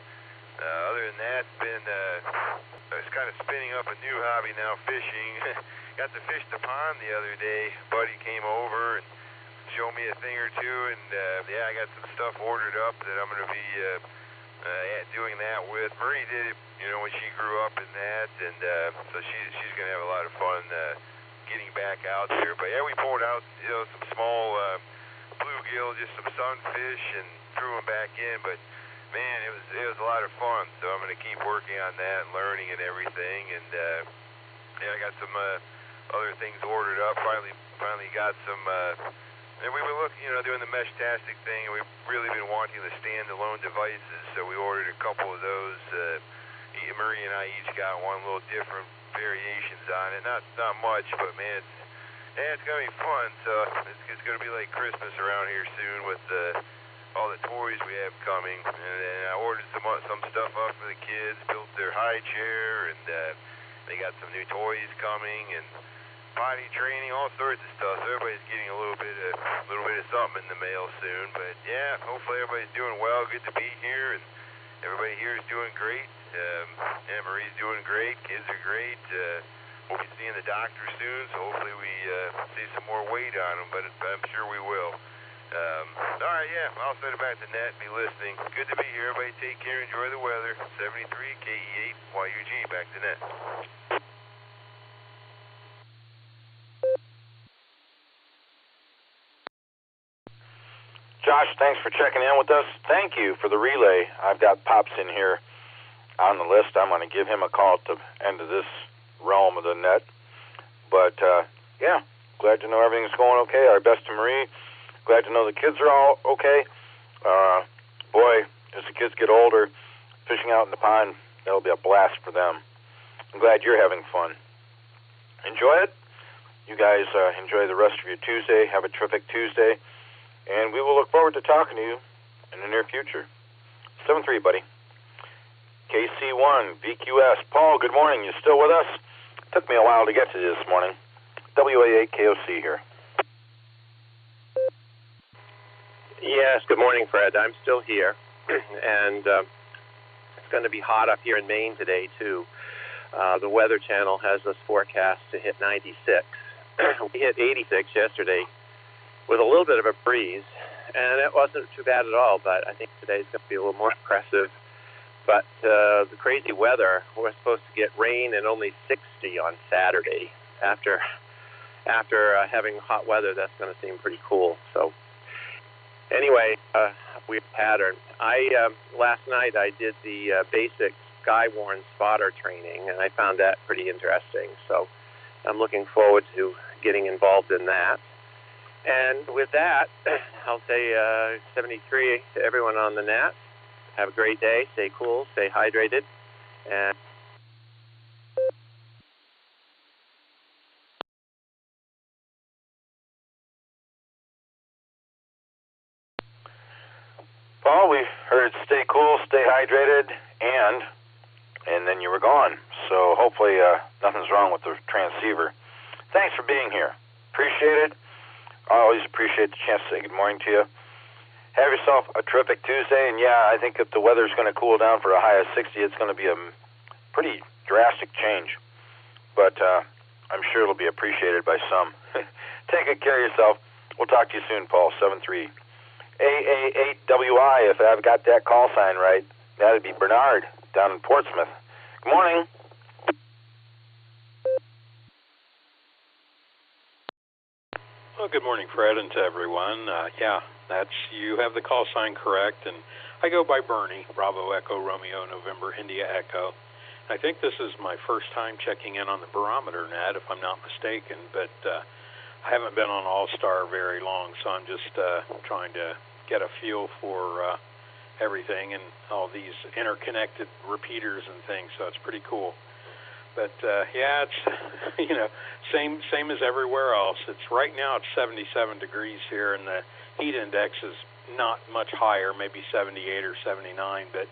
other than that, I was kind of spinning up a new hobby now, fishing. Got to fish the pond the other day. Buddy came over and showed me a thing or two, and I got some stuff ordered up that I'm going to be doing that with. Marie did it, when she grew up in that, and so she's going to have a lot of fun getting back out there. But yeah, we pulled out some small bluegill, just some sunfish, and threw them back in. But man, it was a lot of fun. So I'm going to keep working on that and learning and everything. And I got some other things ordered up. Finally got some. And we were looking, doing the Mesh-tastic thing, and we've really been wanting the standalone devices, so we ordered a couple of those. Marie and I each got one, little different variations on it. Not much, but man, it's gonna be fun. So it's gonna be like Christmas around here soon with all the toys we have coming. And I ordered some stuff up for the kids, built their high chair, and they got some new toys coming, and potty training, all sorts of stuff. So everybody's getting a little bit of something in the mail soon. But yeah, hopefully everybody's doing well. Good to be here, and everybody here is doing great. Marie's doing great. Kids are great. We'll be seeing the doctor soon, so hopefully we see some more weight on them. But I'm sure we will. All right, yeah. I'll send it back to net. Be listening. Good to be here. Everybody, take care. Enjoy the weather. 73 KE8YUG. Back to net. Josh, thanks for checking in with us. Thank you for the relay. I've got Pops in here on the list. I'm going to give him a call at the end of this realm of the net. But, yeah, glad to know everything's going okay. Our best to Marie. Glad to know the kids are all okay. Boy, as the kids get older, fishing out in the pond, that'll be a blast for them. I'm glad you're having fun. Enjoy it. You guys enjoy the rest of your Tuesday. Have a terrific Tuesday. and we will look forward to talking to you in the near future. 7-3, buddy. KC1, VQS. Paul, good morning. You still with us? Took me a while to get to you this morning. WA8KOC here. Yes, good morning, Fred. I'm still here, and it's going to be hot up here in Maine today, too. The Weather Channel has us forecast to hit 96. We hit 86 yesterday with a little bit of a breeze, and it wasn't too bad at all, but I think today's going to be a little more impressive. But the crazy weather, we're supposed to get rain and only 60 on Saturday. After having hot weather, that's going to seem pretty cool. So anyway, weird pattern. Last night I did the basic Skywarn spotter training, and I found that pretty interesting. So I'm looking forward to getting involved in that. And with that, I'll say 73 to everyone on the net. Have a great day. Stay cool. Stay hydrated. And Paul, we heard stay cool, stay hydrated, and then you were gone. So hopefully nothing's wrong with the transceiver. Thanks for being here. Appreciate it. I always appreciate the chance to say good morning to you. Have yourself a terrific Tuesday, and yeah, I think if the weather's going to cool down for a high of 60, it's going to be a pretty drastic change. But I'm sure it'll be appreciated by some. Take good care of yourself. We'll talk to you soon, Paul. 7-3. AA8WI, if I've got that call sign right, that'd be Bernard down in Portsmouth. Good morning. Well, good morning, Fred, and to everyone. Yeah, you have the call sign correct, and I go by Bernie, Bravo Echo Romeo November India Echo. I think this is my first time checking in on the Barometer Net, if I'm not mistaken, but I haven't been on Allstar very long, so I'm just trying to get a feel for everything and all these interconnected repeaters and things, so it's pretty cool. But yeah, it's same as everywhere else. It's right now it's 77 degrees here, and the heat index is not much higher, maybe 78 or 79. But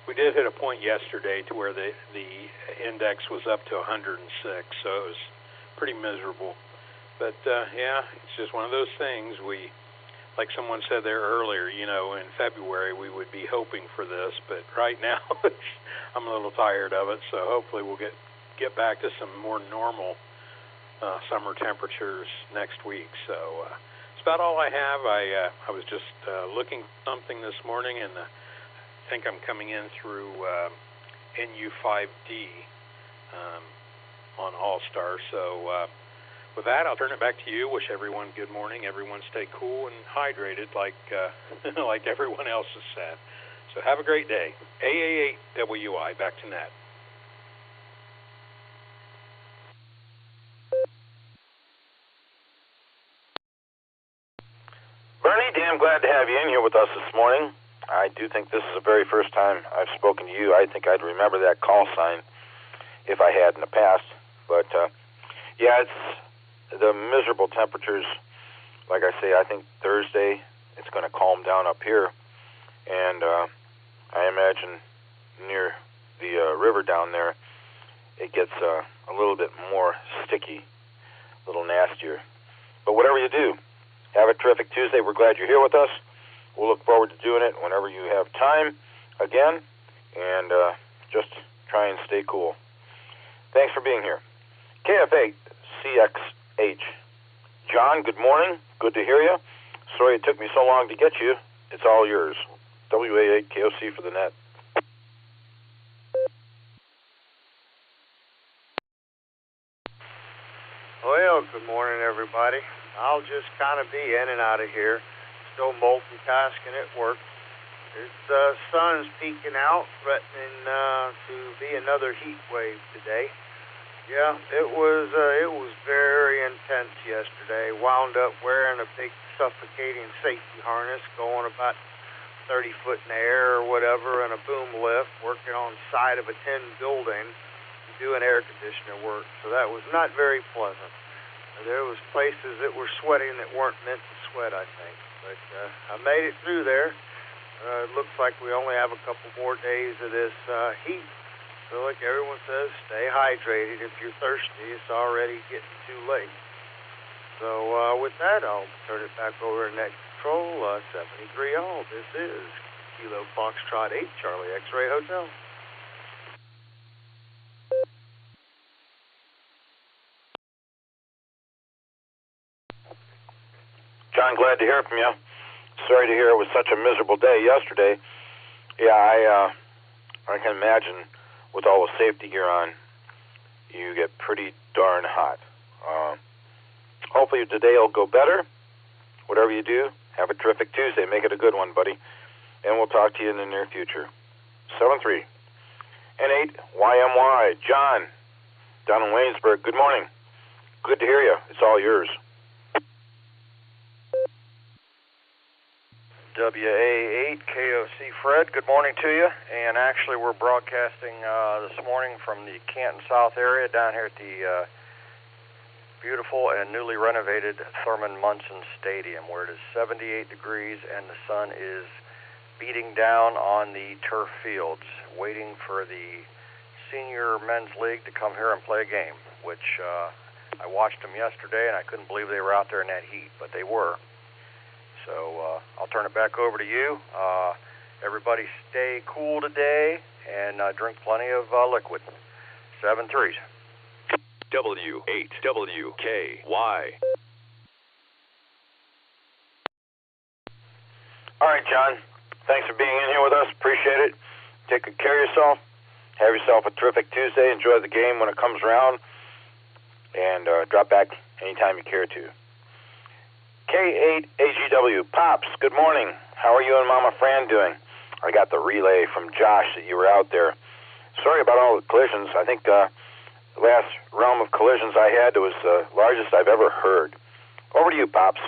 we did hit a point yesterday to where the index was up to 106, so it was pretty miserable. But yeah, it's just one of those things. Like someone said there earlier, in February we would be hoping for this, but right now I'm a little tired of it. So hopefully we'll get back to some more normal summer temperatures next week. So that's about all I have. I was just looking at something this morning, and I think I'm coming in through NU5D on Allstar. So with that, I'll turn it back to you. Wish everyone good morning. Everyone stay cool and hydrated like like everyone else has said. So have a great day. AA8WI, back to net. Bernie, damn glad to have you in here with us this morning. I do think this is the very first time I've spoken to you. I think I'd remember that call sign if I had in the past. But, yeah, it's the miserable temperatures. Like I say, I think Thursday it's going to calm down up here. And I imagine near the river down there, it gets a little bit more sticky, a little nastier. But whatever you do, have a terrific Tuesday. We're glad you're here with us. We'll look forward to doing it whenever you have time again. And just try and stay cool. Thanks for being here. KF8CXH. John, good morning. Good to hear you. Sorry it took me so long to get you. It's all yours. WA8KOC for the net. Well, good morning, everybody. I'll just kind of be in and out of here. Still multitasking at work. The sun's peeking out, threatening to be another heat wave today. Yeah, it was very intense yesterday. Wound up wearing a big suffocating safety harness, going about 30 foot in the air or whatever, and a boom lift, working on the side of a tin building, doing air conditioner work. So that was not very pleasant. There was places that were sweating that weren't meant to sweat, I think. But I made it through there. It looks like we only have a couple more days of this heat. So like everyone says, stay hydrated. If you're thirsty, it's already getting too late. So with that, I'll turn it back over to Net Control, 73 all. This is Kilo Foxtrot 8, Charlie X-Ray Hotel. John, glad to hear from you. Sorry to hear it was such a miserable day yesterday. Yeah, I can imagine with all the safety gear on, you get pretty darn hot. Hopefully today will go better. Whatever you do, have a terrific Tuesday. Make it a good one, buddy. And we'll talk to you in the near future. 7-3 and 8 YMY. John, down in Waynesburg. Good morning. Good to hear you. It's all yours. WA8KOC Fred, good morning to you. And actually, we're broadcasting this morning from the Canton South area down here at the beautiful and newly renovated Thurman Munson Stadium, where it is 78 degrees and the sun is beating down on the turf fields, waiting for the senior men's league to come here and play a game, which I watched them yesterday and I couldn't believe they were out there in that heat, but they were. So I'll turn it back over to you. Everybody stay cool today and drink plenty of liquid. 7-3. W8WKY. All right, John. Thanks for being in here with us. Appreciate it. Take good care of yourself. Have yourself a terrific Tuesday. Enjoy the game when it comes around. And drop back anytime you care to. K8AGW. Pops, good morning. How are you and Mama Fran doing? I got the relay from Josh that you were out there. Sorry about all the collisions. I think the last realm of collisions I had was the largest I've ever heard. Over to you, Pops.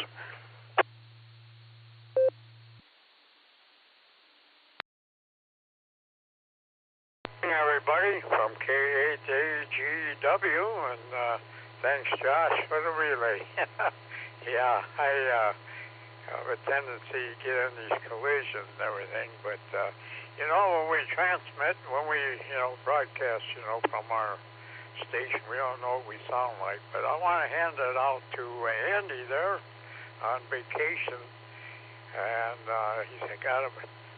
Everybody from K8AGW, and thanks, Josh, for the relay. Yeah, I have a tendency to get in these collisions and everything, but, when we transmit, when we, broadcast, from our station, we don't know what we sound like, but I want to hand it out to Andy there on vacation, and he's got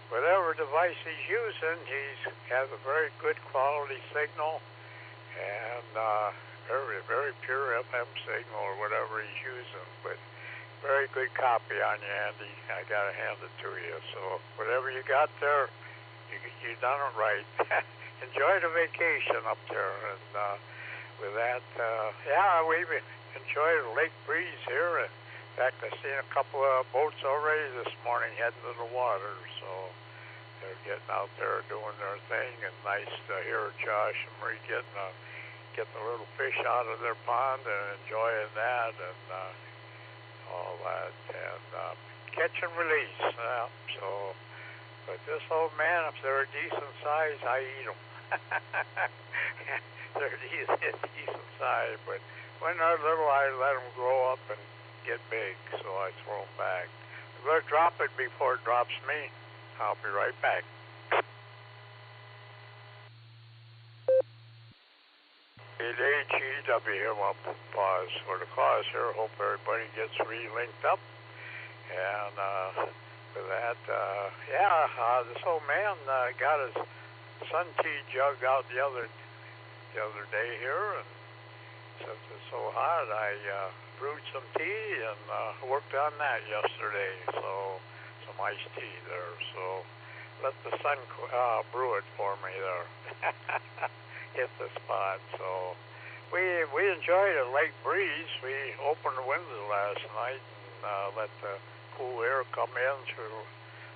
whatever device he's using, he has a very good quality signal, and very, very pure FM signal or whatever he's using, but very good copy on you, Andy. I got to hand it to you. So whatever you got there, you done it right. Enjoy the vacation up there. And with that, we've enjoyed a lake breeze here. In fact, I've seen a couple of boats already this morning heading to the water. So they're getting out there doing their thing. And nice to hear Josh and Marie getting the little fish out of their pond and enjoying that and all that. And catch and release. But this old man, if they're a decent size, I eat them. They're decent size, but when they're little, I let them grow up and get big, so I throw them back. I'm going to drop it before it drops me. I'll be right back. AGW, I'll pause for the cause here. Hope everybody gets re-linked up. And for that, this old man got his sun tea jug out the other day here, and since it's so hot, I brewed some tea and worked on that yesterday. So some iced tea there. So let the sun brew it for me there. Hit the spot. So we enjoyed a lake breeze. We opened the windows last night and let the cool air come in through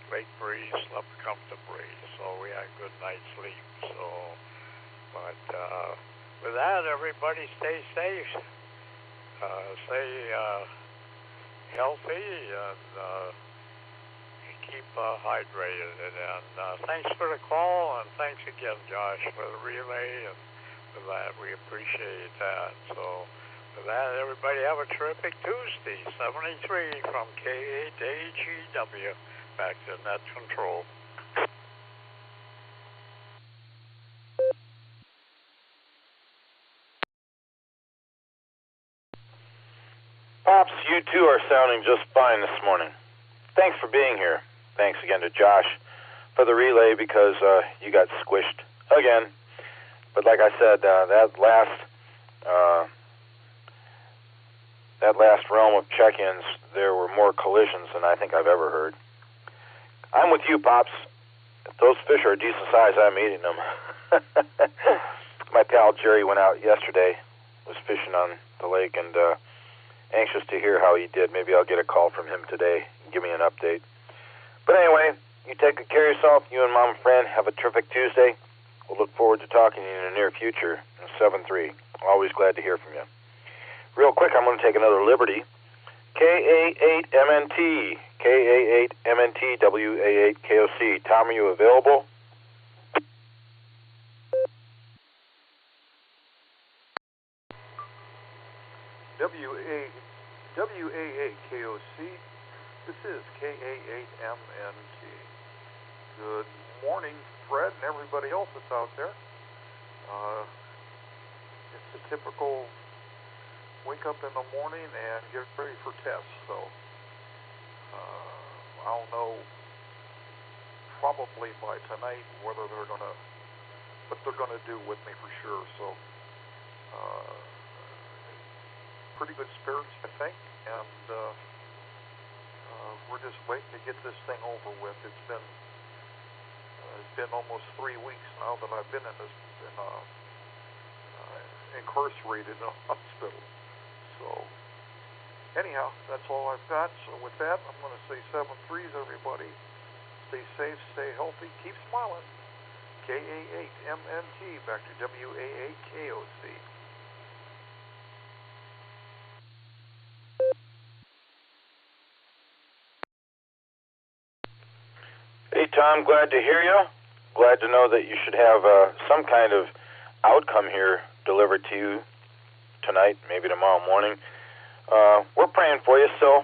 lake breeze, slept comfortably. So we had a good night's sleep. So, but with that, everybody stay safe, stay healthy, and keep hydrated. And thanks for the call, and thanks again, Josh, for the relay. And for that, we appreciate that. So, For that, everybody have a terrific Tuesday. 73 from K8AGW. Back to net control. Pops, you two are sounding just fine this morning. Thanks for being here. Thanks again to Josh for the relay because you got squished again. But like I said, that last realm of check-ins, there were more collisions than I think I've ever heard. I'm with you, Pops. If those fish are a decent size, I'm eating them. My pal Jerry went out yesterday, was fishing on the lake, and anxious to hear how he did. Maybe I'll get a call from him today and give me an update. But anyway, you take good care of yourself. You and Mom and Fran have a terrific Tuesday. We'll look forward to talking to you in the near future. 7-3. Always glad to hear from you. Real quick, I'm going to take another liberty. KA8MNT, KA8MNT, WA8KOC. Tom, are you available? WA8KOC, this is KA8MNT. Good morning, Fred, and everybody else that's out there. It's a typical wake up in the morning and get ready for tests, so I'll know probably by tonight what they're gonna do with me for sure. So pretty good spirits, I think, and we're just waiting to get this thing over with. It's been almost 3 weeks now that I've been incarcerated in a hospital. So anyhow, that's all I've got. So with that, I'm going to say 7-3s, everybody. Stay safe, stay healthy, keep smiling. KA8MNT, back to WA8KOC. Hey, Tom, glad to hear you. Glad to know that you should have some kind of outcome here delivered to you tonight, maybe tomorrow morning. We're praying for you still,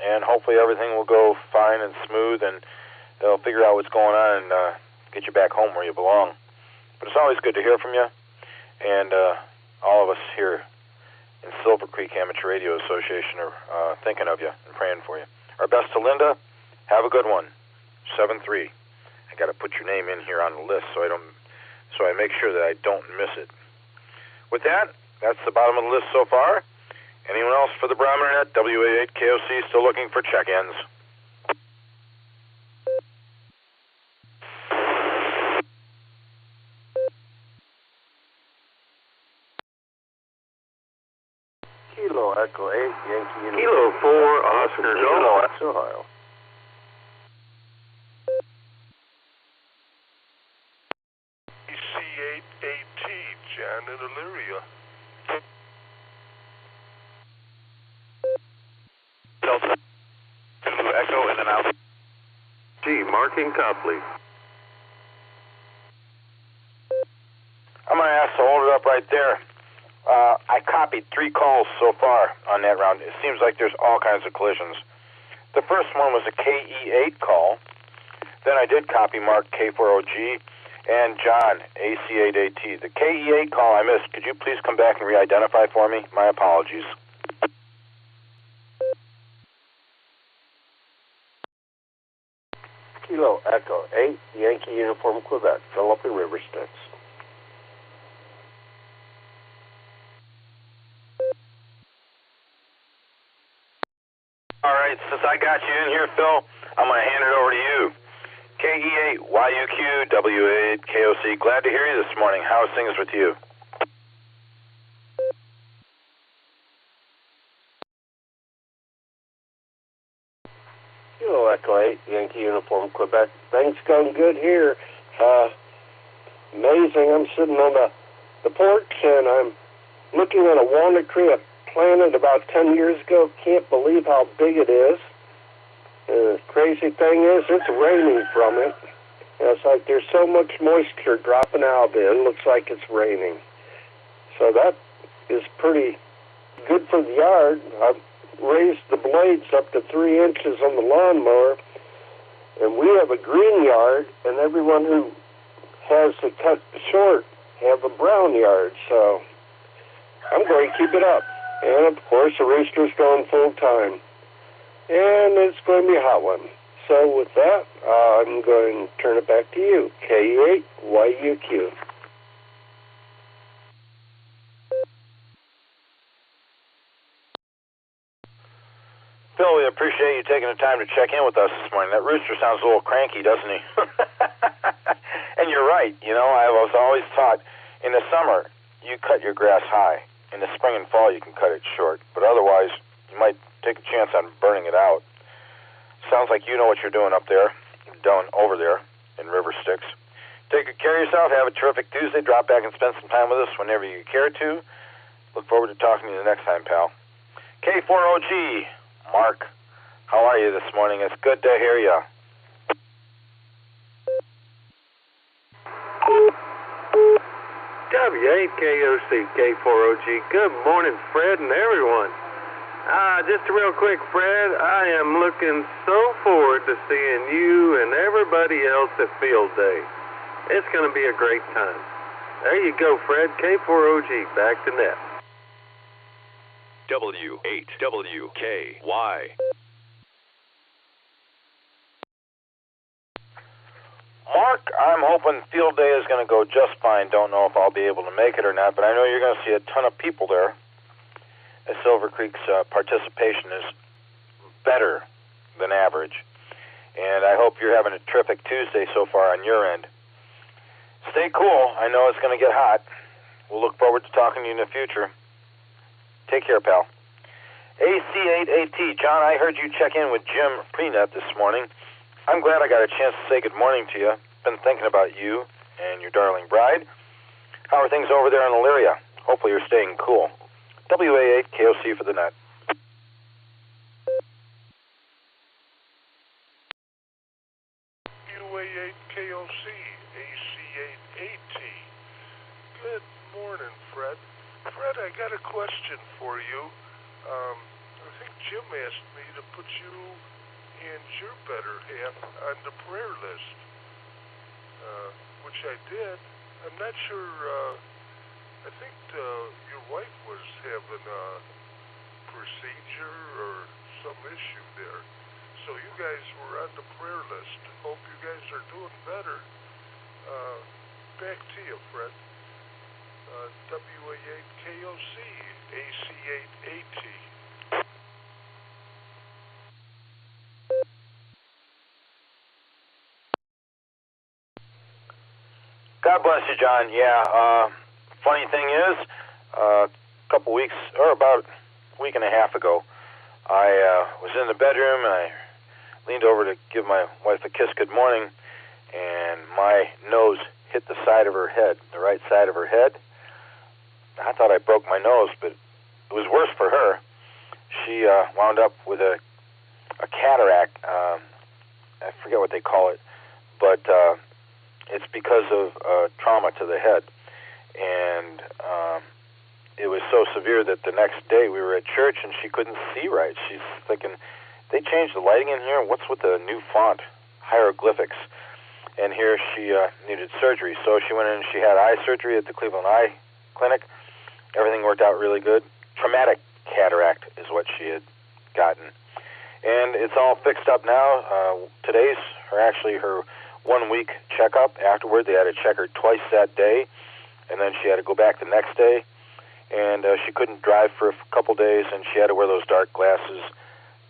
and hopefully everything will go fine and smooth, and they'll figure out what's going on and get you back home where you belong. But it's always good to hear from you, and all of us here in Silvercreek Amateur Radio Association are thinking of you and praying for you. Our best to Linda. Have a good one. 7-3. I got to put your name in here on the list so I make sure that I don't miss it. With that, that's the bottom of the list so far. Anyone else for the Barometer Net? WA8KOC still looking for check-ins. Kilo Echo 8, Yankee Kilo 4, Oscar, Kilo, that's Ohio. C8AT, John in Illyria. Delta 2 Echo in and out. G, marking Copley. I'm going to ask to hold it up right there. I copied 3 calls so far on that round. It seems like there's all kinds of collisions. The first one was a KE8 call. Then I did copy Mark K40G and John AC8AT. The KE8 call I missed. Could you please come back and re-identify for me? My apologies. Kilo Echo 8, Yankee Uniform Quebec, Philip and River Sticks. All right, since I got you in here, Phil, I'm going to hand it over to you. KE8, YUQ, WA8KOC. Glad to hear you this morning. How's things with you? Kilo Echo 8, Yankee Uniform Quebec. Things going good here. Amazing. I'm sitting on the porch and I'm looking at a walnut tree I planted about 10 years ago. Can't believe how big it is. The crazy thing is, it's raining from it. It's like there's so much moisture dropping out of it. It looks like it's raining. So that is pretty good for the yard. I've raised the blades up to 3 inches on the lawnmower, and we have a green yard, and everyone who has it cut short have a brown yard, so I'm going to keep it up. And, of course, the rooster's going full-time, and it's going to be a hot one. So with that, I'm going to turn it back to you, KU8YUQ. Phil, we appreciate you taking the time to check in with us this morning. That rooster sounds a little cranky, doesn't he? And you're right. You know, I was always taught in the summer, you cut your grass high. In the spring and fall, you can cut it short. But otherwise, you might take a chance on burning it out. Sounds like you know what you're doing up there, down over there in River Styx. Take good care of yourself. Have a terrific Tuesday. Drop back and spend some time with us whenever you care to. Look forward to talking to you the next time, pal. K4OG. Mark, how are you this morning? It's good to hear you. W8KOC K4OG. Good morning, Fred and everyone. Just real quick, Fred, I am looking so forward to seeing you and everybody else at Field Day. It's going to be a great time. There you go, Fred. K4OG, back to net. W8WKY. Mark, I'm hoping Field Day is going to go just fine. Don't know if I'll be able to make it or not, but I know you're going to see a ton of people there. As Silvercreek's participation is better than average. And I hope you're having a terrific Tuesday so far on your end. Stay cool. I know it's going to get hot. We'll look forward to talking to you in the future. Take care, pal. AC8AT, John, I heard you check in with Jim Prenet this morning. I'm glad I got a chance to say good morning to you. Been thinking about you and your darling bride. How are things over there in Elyria? Hopefully you're staying cool. WA8KOC for the net. UA8KOC, AC8AT. Good morning, Fred. Fred, I got a question for you. I think Jim asked me to put you and your better half on the prayer list, which I did. I'm not sure, I think your wife was having a procedure or some issue there. So you guys were on the prayer list. Hope you guys are doing better. Back to you, Fred. WA8KOC, AC8AT. God bless you, John. Yeah, funny thing is, a couple weeks, or about a week and a half ago, I was in the bedroom and I leaned over to give my wife a kiss good morning, and my nose hit the side of her head, the right side of her head. I thought I broke my nose, but it was worse for her. She wound up with a cataract. I forget what they call it, but it's because of trauma to the head. And it was so severe that the next day we were at church and she couldn't see right. She's thinking, they changed the lighting in here? What's with the new font? Hieroglyphics. And here she needed surgery. So she went in and she had eye surgery at the Cleveland Eye Clinic. Everything worked out really good. Traumatic cataract is what she had gotten. And it's all fixed up now. Today's her 1 week checkup. Afterward, they had to check her twice that day, and then she had to go back the next day. And she couldn't drive for a couple days, and she had to wear those dark glasses.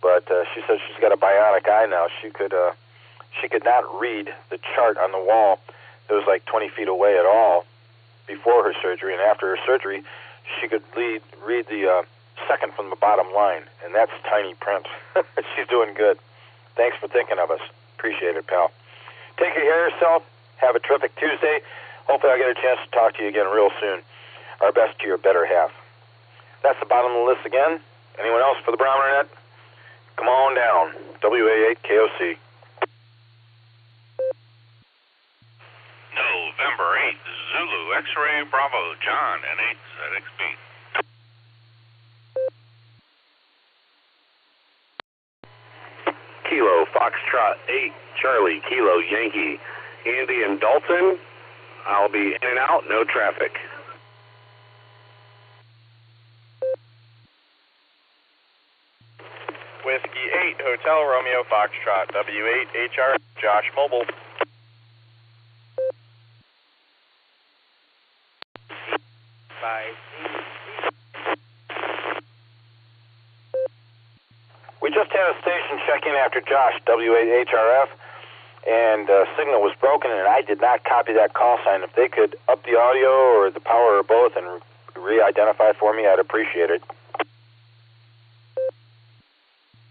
But she says she's got a bionic eye now. She could not read the chart on the wall that was like 20 feet away at all before her surgery, and after her surgery, she could read the second from the bottom line, and that's tiny print. She's doing good. Thanks for thinking of us. Appreciate it, pal. Take care of yourself. Have a terrific Tuesday. Hopefully I'll get a chance to talk to you again real soon. Our best to your better half. That's the bottom of the list again. Anyone else for the Barometer Net? Come on down. WA8KOC. November 8, Zulu, X-Ray, Bravo, John, and 8 ZXB. Foxtrot 8, Charlie, Kilo, Yankee, Andy and Dalton. I'll be in and out, no traffic. Whiskey 8, Hotel Romeo Foxtrot, W8HR, Josh Mobile. We just had a station check in after Josh, W8HRF, and signal was broken, and I did not copy that call sign. If they could up the audio or the power or both and re-identify for me, I'd appreciate it.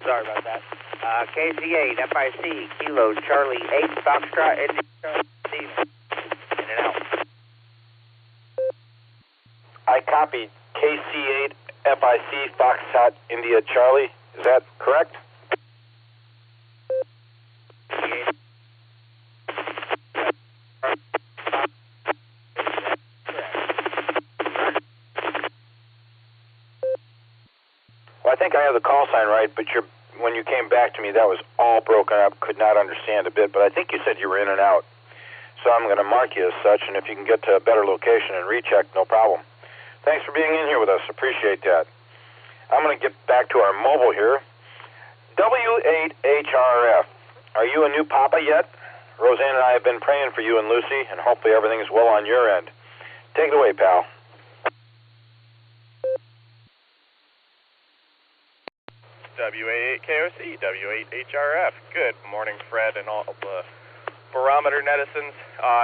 Sorry about that. KC8, FIC, Kilo, Charlie, 8, Foxtrot, India, Steve. In and out. I copied KC8, FIC, Foxtrot, India, Charlie. Is that correct? Well, I think I have the call sign right, but when you came back to me, that was all broken up. Could not understand a bit, but I think you said you were in and out. So I'm going to mark you as such, and if you can get to a better location and recheck, no problem. Thanks for being in here with us. Appreciate that. I'm going to get back to our mobile here. W8HRF. Are you a new papa yet? Roseanne and I have been praying for you and Lucy, and hopefully everything is well on your end. Take it away, pal. W8KOC, W8HRF. Good morning, Fred, and all the Barometer Netizens.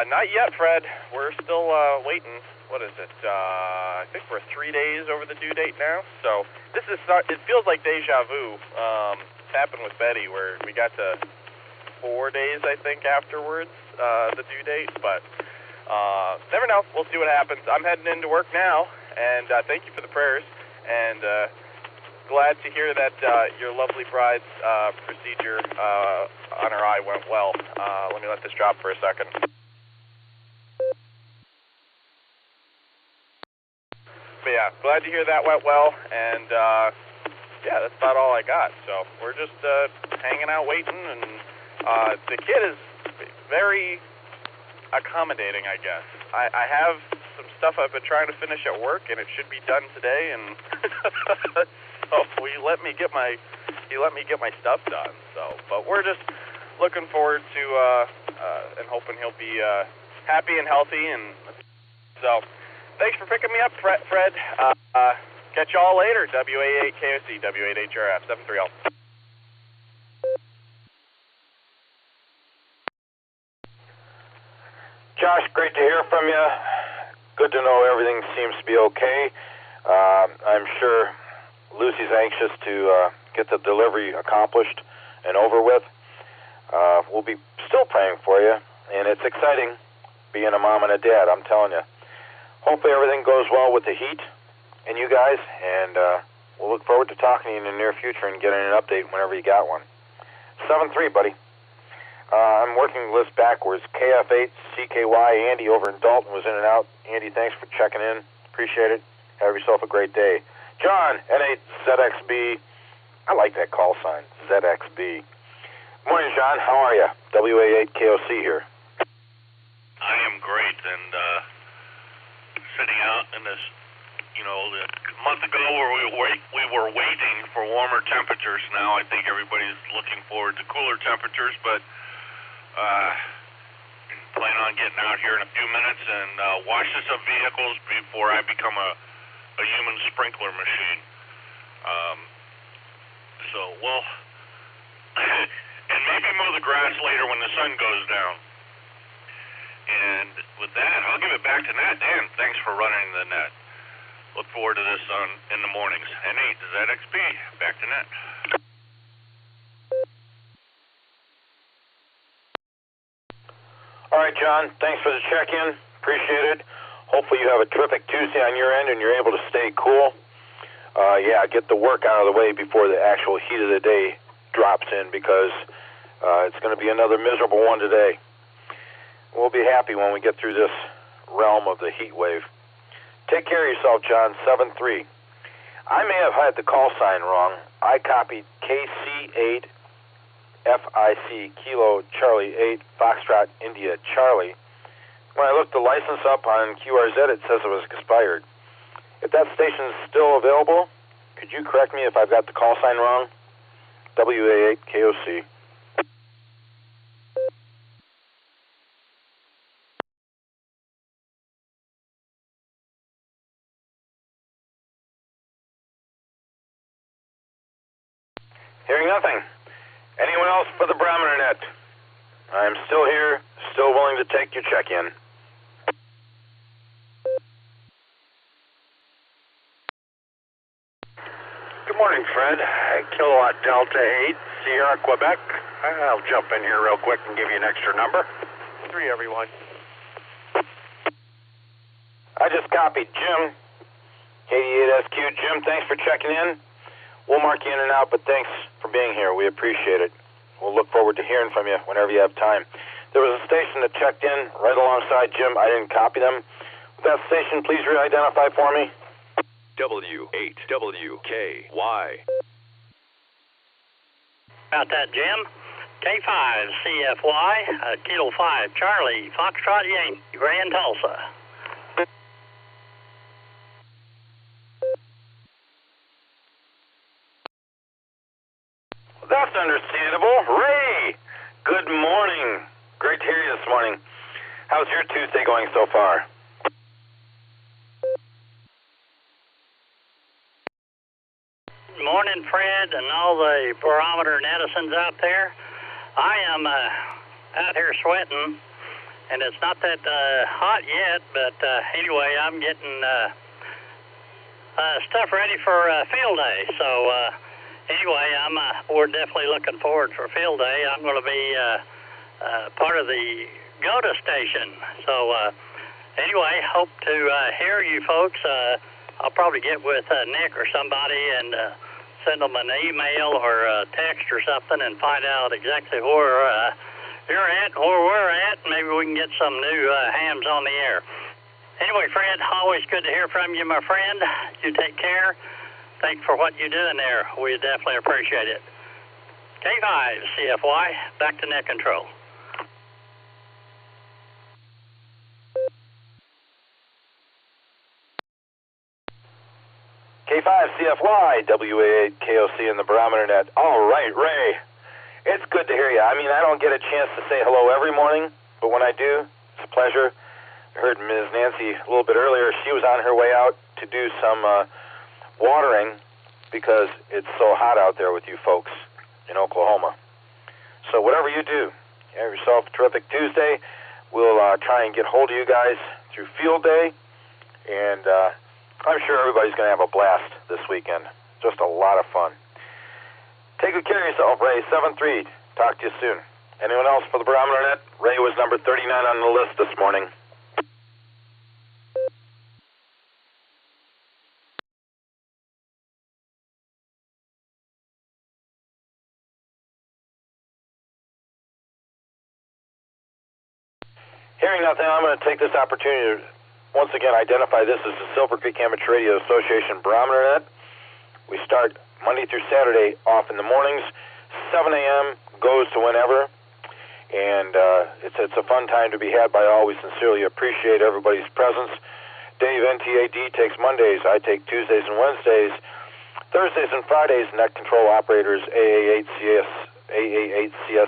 Not yet, Fred. We're still waiting. What is it? I think we're 3 days over the due date now. So this is it feels like deja vu. It happened with Betty, where we got to 4 days, I think, afterwards, the due date. But never know. We'll see what happens. I'm heading into work now, and thank you for the prayers. And glad to hear that your lovely bride's procedure on her eye went well. Let me let this drop for a second. But yeah, glad to hear that went well, and yeah, that's about all I got. So we're just hanging out waiting, and the kid is very accommodating, I guess. I have some stuff I've been trying to finish at work, and it should be done today, and so he let me get my stuff done. So, but we're just looking forward to and hoping he'll be happy and healthy, and so. Thanks for picking me up, Fred. Catch y'all later. WA8KOC, W8HRF, 730. Josh, great to hear from you. Good to know everything seems to be okay. I'm sure Lucy's anxious to get the delivery accomplished and over with. We'll be still praying for you, and it's exciting being a mom and a dad, I'm telling you. Hopefully everything goes well with the heat and you guys, and we'll look forward to talking to you in the near future and getting an update whenever you got one. 7-3, buddy. I'm working the list backwards. KF8, CKY, Andy over in Dalton was in and out. Andy, thanks for checking in. Appreciate it. Have yourself a great day. John, N8ZXB. I like that call sign, ZXB. Morning, John. How are you? WA8KOC here. I am great, and sitting out in this, a month ago where we were waiting for warmer temperatures. Now I think everybody's looking forward to cooler temperatures, but plan on getting out here in a few minutes and washing some vehicles before I become a human sprinkler machine. So we'll and maybe mow the grass later when the sun goes down. And with that, I'll give it back to Nat. Dan, thanks for running the net. Look forward to this in the mornings. N8ZXB, back to Nat. All right, John, thanks for the check-in. Appreciate it. Hopefully you have a terrific Tuesday on your end and you're able to stay cool. Yeah, get the work out of the way before the actual heat of the day drops in, because it's going to be another miserable one today. We'll be happy when we get through this realm of the heat wave. Take care of yourself, John. 7-3. I may have had the call sign wrong. I copied KC8, FIC Kilo Charlie 8 Foxtrot India Charlie. When I looked the license up on QRZ, it says it was expired. If that station is still available, could you correct me if I've got the call sign wrong? WA8KOC. Hearing nothing. Anyone else for the Barometer Net? I'm still here, still willing to take your check-in. Good morning, Fred. Kilowatt Delta 8, Sierra, Quebec. I'll jump in here real quick and give you an extra number. 3, everyone. I just copied Jim. 88SQ. Jim, thanks for checking in. We'll mark you in and out, but thanks for being here. We appreciate it. We'll look forward to hearing from you whenever you have time. There was a station that checked in right alongside Jim. I didn't copy them. With that station, please re-identify for me. W8WKY. About that, Jim. K5CFY, Kilo 5, Charlie, Foxtrot Yankee, Grand Tulsa. That's understandable. Ray, good morning. Great to hear you this morning. How's your Tuesday going so far? Morning, Fred, and all the Barometer Netizens out there. I am out here sweating, and it's not that hot yet, but anyway, I'm getting stuff ready for field day. So anyway, we're definitely looking forward for field day. I'm going to be part of the GOTA station. So anyway, hope to hear you folks. I'll probably get with Nick or somebody and send them an email or a text or something and find out exactly where you're at or where we're at. Maybe we can get some new hams on the air. Anyway, Fred, always good to hear from you, my friend. You take care. Thanks for what you're doing there. We definitely appreciate it. K5CFY, back to net control. K5CFY, WA8KOC in the Barometer Net. All right, Ray. It's good to hear you. I mean, I don't get a chance to say hello every morning, but when I do, it's a pleasure. I heard Ms. Nancy a little bit earlier. She was on her way out to do some watering because it's so hot out there with you folks in Oklahoma. So whatever you do, have yourself a terrific Tuesday. We'll try and get hold of you guys through field day, and I'm sure everybody's going to have a blast this weekend. Just a lot of fun. Take good care of yourself, Ray. 7-3. Talk to you soon. Anyone else for the Barometer Net? Ray was number 39 on the list this morning. Hearing nothing, I'm going to take this opportunity to once again identify this as the Silvercreek Amateur Radio Association Barometer Net. We start Monday through Saturday off in the mornings, 7 a.m. goes to whenever, and it's a fun time to be had by all. We sincerely appreciate everybody's presence. Dave, NTAD, takes Mondays. I take Tuesdays and Wednesdays. Thursdays and Fridays, Net Control Operators, AA8CS,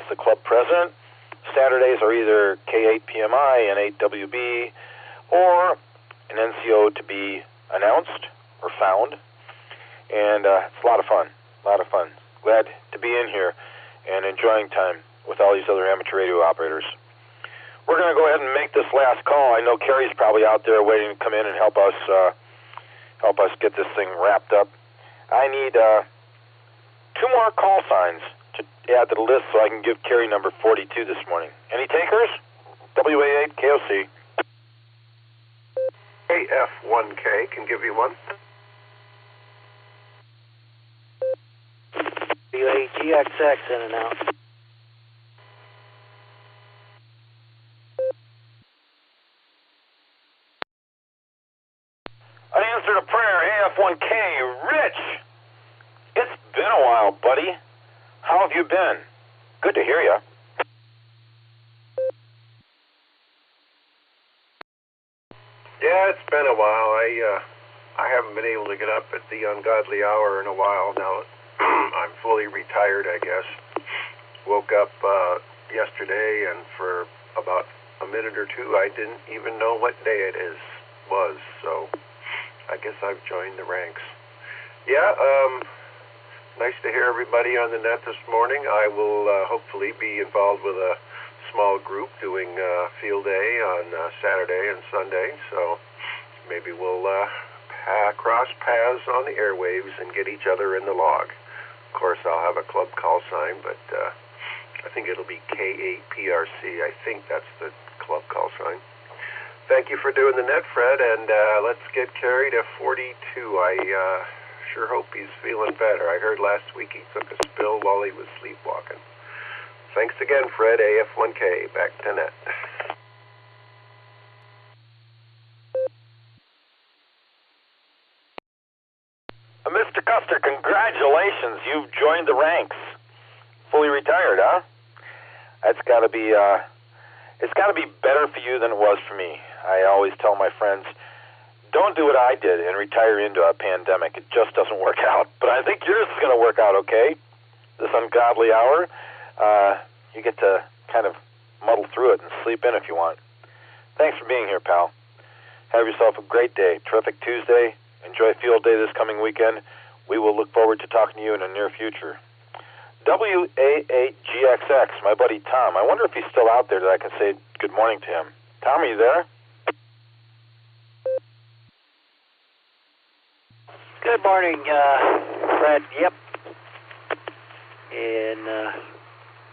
the club president. Saturdays are either K8PMI and 8WB, or an NCO to be announced or found. And it's a lot of fun, Glad to be in here and enjoying time with all these other amateur radio operators. We're going to go ahead and make this last call. I know Carrie's probably out there waiting to come in and help us get this thing wrapped up. I need 2 more call signs to add to the list so I can give Carrie number 42 this morning. Any takers? WA8KOC. AF1K can give you one. WAGXX in and out. Unanswered a prayer, AF1K. Rich, it's been a while, buddy. How have you been? Good to hear you. Yeah, it's been a while. I haven't been able to get up at the ungodly hour in a while now. I'm fully retired, I guess. Woke up yesterday, and for about a minute or two, I didn't even know what day it was. So I guess I've joined the ranks. Yeah, nice to hear everybody on the net this morning. I will hopefully be involved with a small group doing field day on Saturday and Sunday. So maybe we'll cross paths on the airwaves and get each other in the log. Of course, I'll have a club call sign, but I think it'll be K8PRC. I think that's the club call sign. Thank you for doing the net, Fred, and let's get Kerry to 42. I sure hope he's feeling better. I heard last week he took a spill while he was sleepwalking. Thanks again, Fred, AF1K. Back to net. Mr. Custer, congratulations. You've joined the ranks. Fully retired, huh? That's got to be, it's got to be better for you than it was for me. I always tell my friends, don't do what I did and retire into a pandemic. It just doesn't work out. But I think yours is going to work out okay. This ungodly hour, you get to kind of muddle through it and sleep in if you want. Thanks for being here, pal. Have yourself a great day. Terrific Tuesday. Enjoy field day this coming weekend. We will look forward to talking to you in the near future. WA8GXX, my buddy Tom. I wonder if he's still out there that I can say good morning to him. Tom, are you there? Good morning, Fred. Yep. And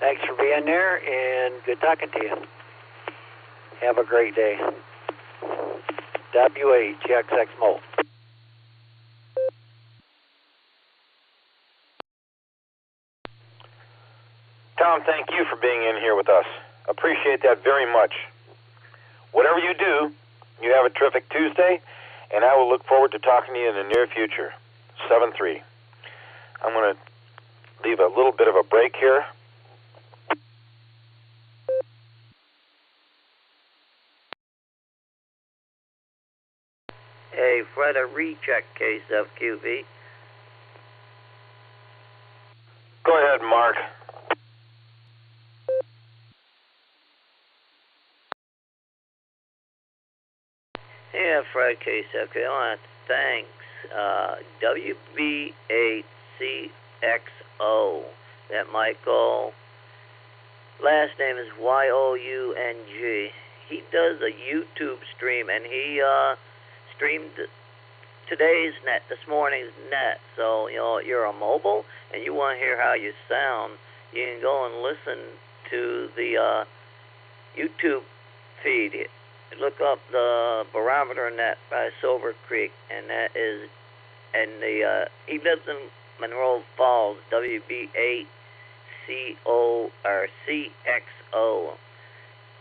thanks for being there, and good talking to you. Have a great day. WA8GXX Molt. Tom, thank you for being in here with us. Appreciate that very much. Whatever you do, you have a terrific Tuesday, and I will look forward to talking to you in the near future. 7-3. I'm going to leave a little bit of a break here. Hey, Fred, a recheck case of QV. Go ahead, Mark. Yeah, Fred KSFK. I want to thank WB8CXO. That Michael. Last name is YOUNG. He does a YouTube stream, and he streamed today's net, this morning's net. So, you're a mobile, and you want to hear how you sound, you can go and listen to the YouTube feed. Look up the Barometer Net by Silvercreek, and that is, and he lives in Monroe Falls, WB8CXO,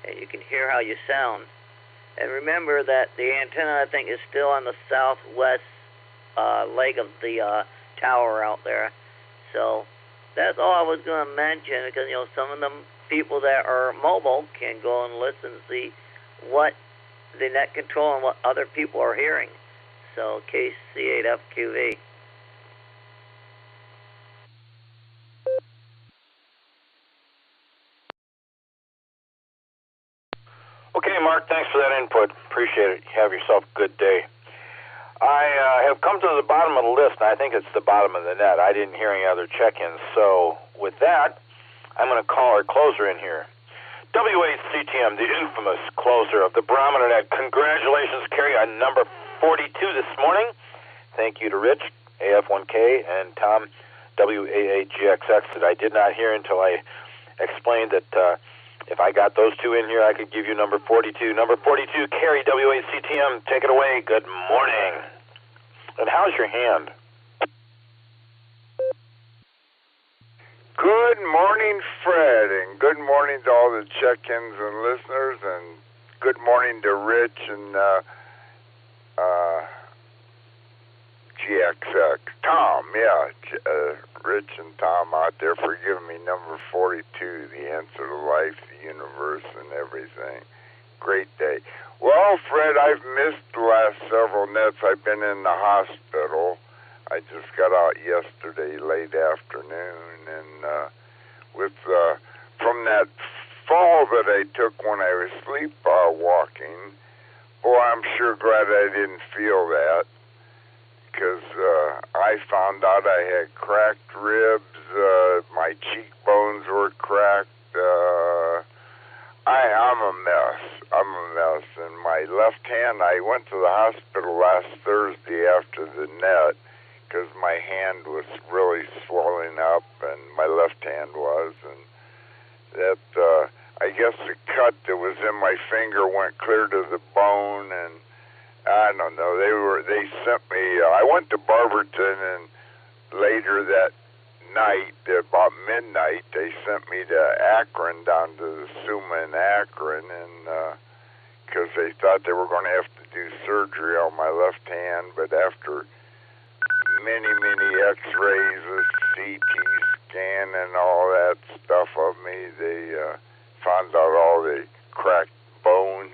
and you can hear how you sound. And remember that the antenna, I think, is still on the southwest leg of the tower out there. So that's all I was going to mention, because some of them people that are mobile can go and listen and see what the net control and what other people are hearing. So KC8FQV. Okay, Mark, thanks for that input. Appreciate it. Have yourself a good day. I have come to the bottom of the list, and I think it's the bottom of the net. I didn't hear any other check-ins. So with that, I'm going to call our closer in here. WACTM, the infamous closer of the Barometer Net. Congratulations, Kerry, on number 42 this morning. Thank you to Rich, AF1K, and Tom, WA8GXX, that I did not hear until I explained that if I got those two in here, I could give you number 42. Number 42, Kerry, WACTM, take it away. Good morning. And how's your hand? Good morning, Fred, and good morning to all the check-ins and listeners, and good morning to Rich and GXX. Tom, yeah, Rich and Tom out there for giving me number 42, the answer to life, the universe, and everything. Great day. Well, Fred, I've missed the last several nets. I've been in the hospital. I just got out yesterday, late afternoon, and from that fall that I took when I was sleepwalking, boy, I'm sure glad I didn't feel that, because I found out I had cracked ribs, my cheekbones were cracked. I'm a mess. And my left hand, I went to the hospital last Thursday after the net because my hand was really swelling up, and my left hand was, and that I guess the cut that was in my finger went clear to the bone, and I don't know. They sent me. I went to Barberton, and later that night, about midnight, they sent me to Akron, down to the SUMA in Akron, and because they thought they were going to have to do surgery on my left hand, but after many X-rays, a CT scan, and all that stuff of me, they found out all the cracked bones.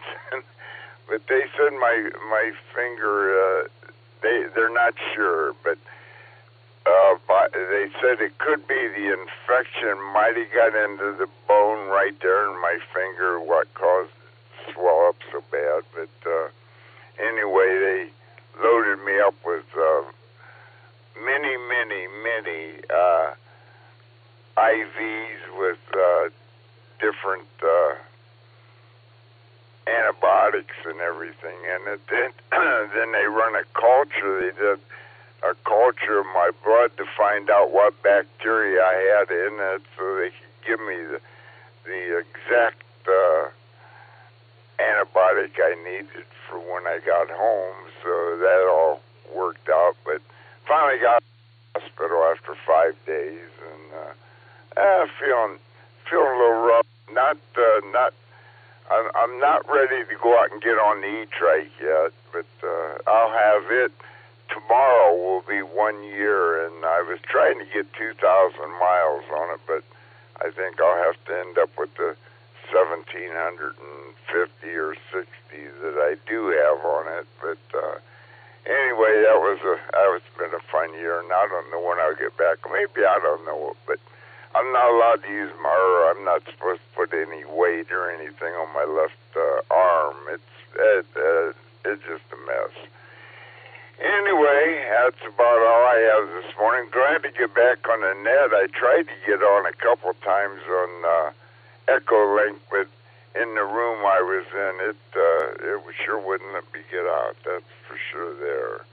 But they said my finger, they're not sure, but they said it could be the infection might have got into the bone right there in my finger, what caused it to swell up so bad. But anyway, they loaded me up with many IVs with different antibiotics and everything. And then they run a culture. They did a culture of my blood to find out what bacteria I had in it, so they could give me the exact antibiotic I needed for when I got home. So that all worked out. But finally got to the hospital after 5 days, and feeling a little rough. I'm not ready to go out and get on the E-Trike yet, but I'll have it. Tomorrow will be 1 year, and I was trying to get 2,000 miles on it, but I think I'll have to end up with the 1,750 or 60 that I do have on it. But anyway, that's been a fun year, and I don't know when I'll get back. Maybe, I don't know, but I'm not allowed to use I'm not supposed to put any weight or anything on my left arm. It's just a mess. Anyway, that's about all I have this morning. Glad to get back on the net. I tried to get on a couple times on EchoLink, but in the room I was in, it sure wouldn't let me get out. That's for sure there.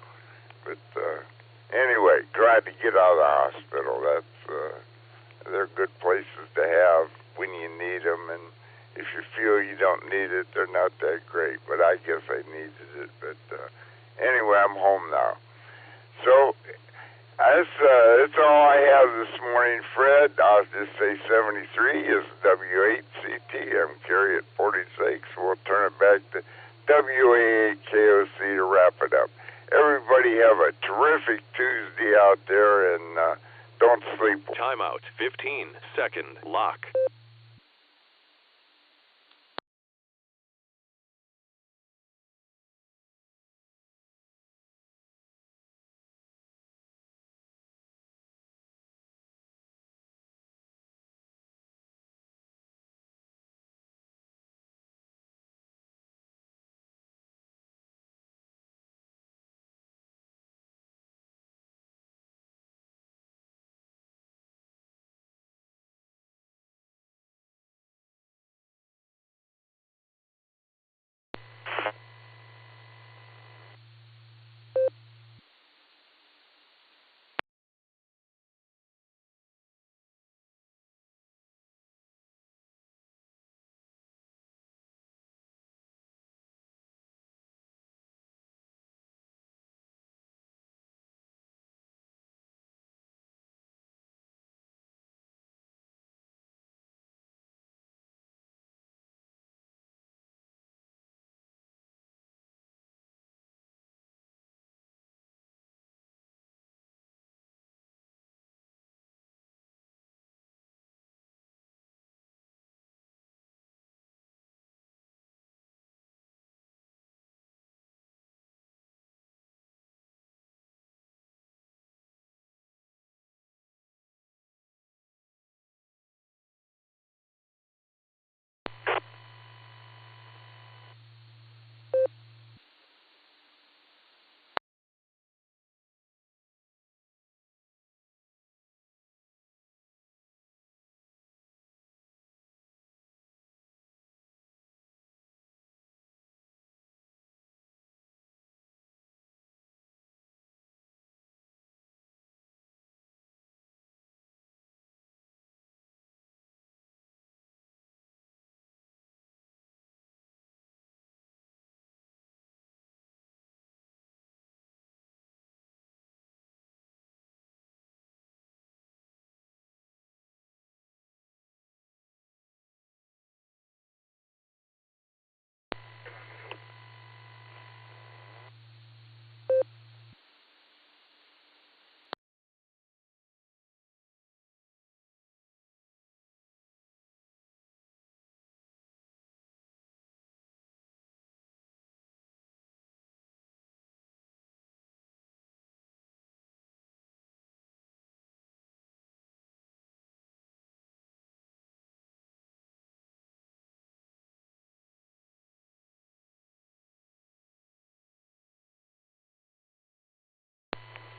But anyway, glad to get out of the hospital. They're good places to have when you need them, and if you feel you don't need it, they're not that great. But I guess I needed it. But anyway, I'm home now. So that's all I have this morning, Fred. I'll just say 73 is W8CT. I'm Kerry at 46. We'll turn it back to WA8KOC to wrap it up. Everybody have a terrific Tuesday out there, and don't sleep. Timeout. 15-second lock.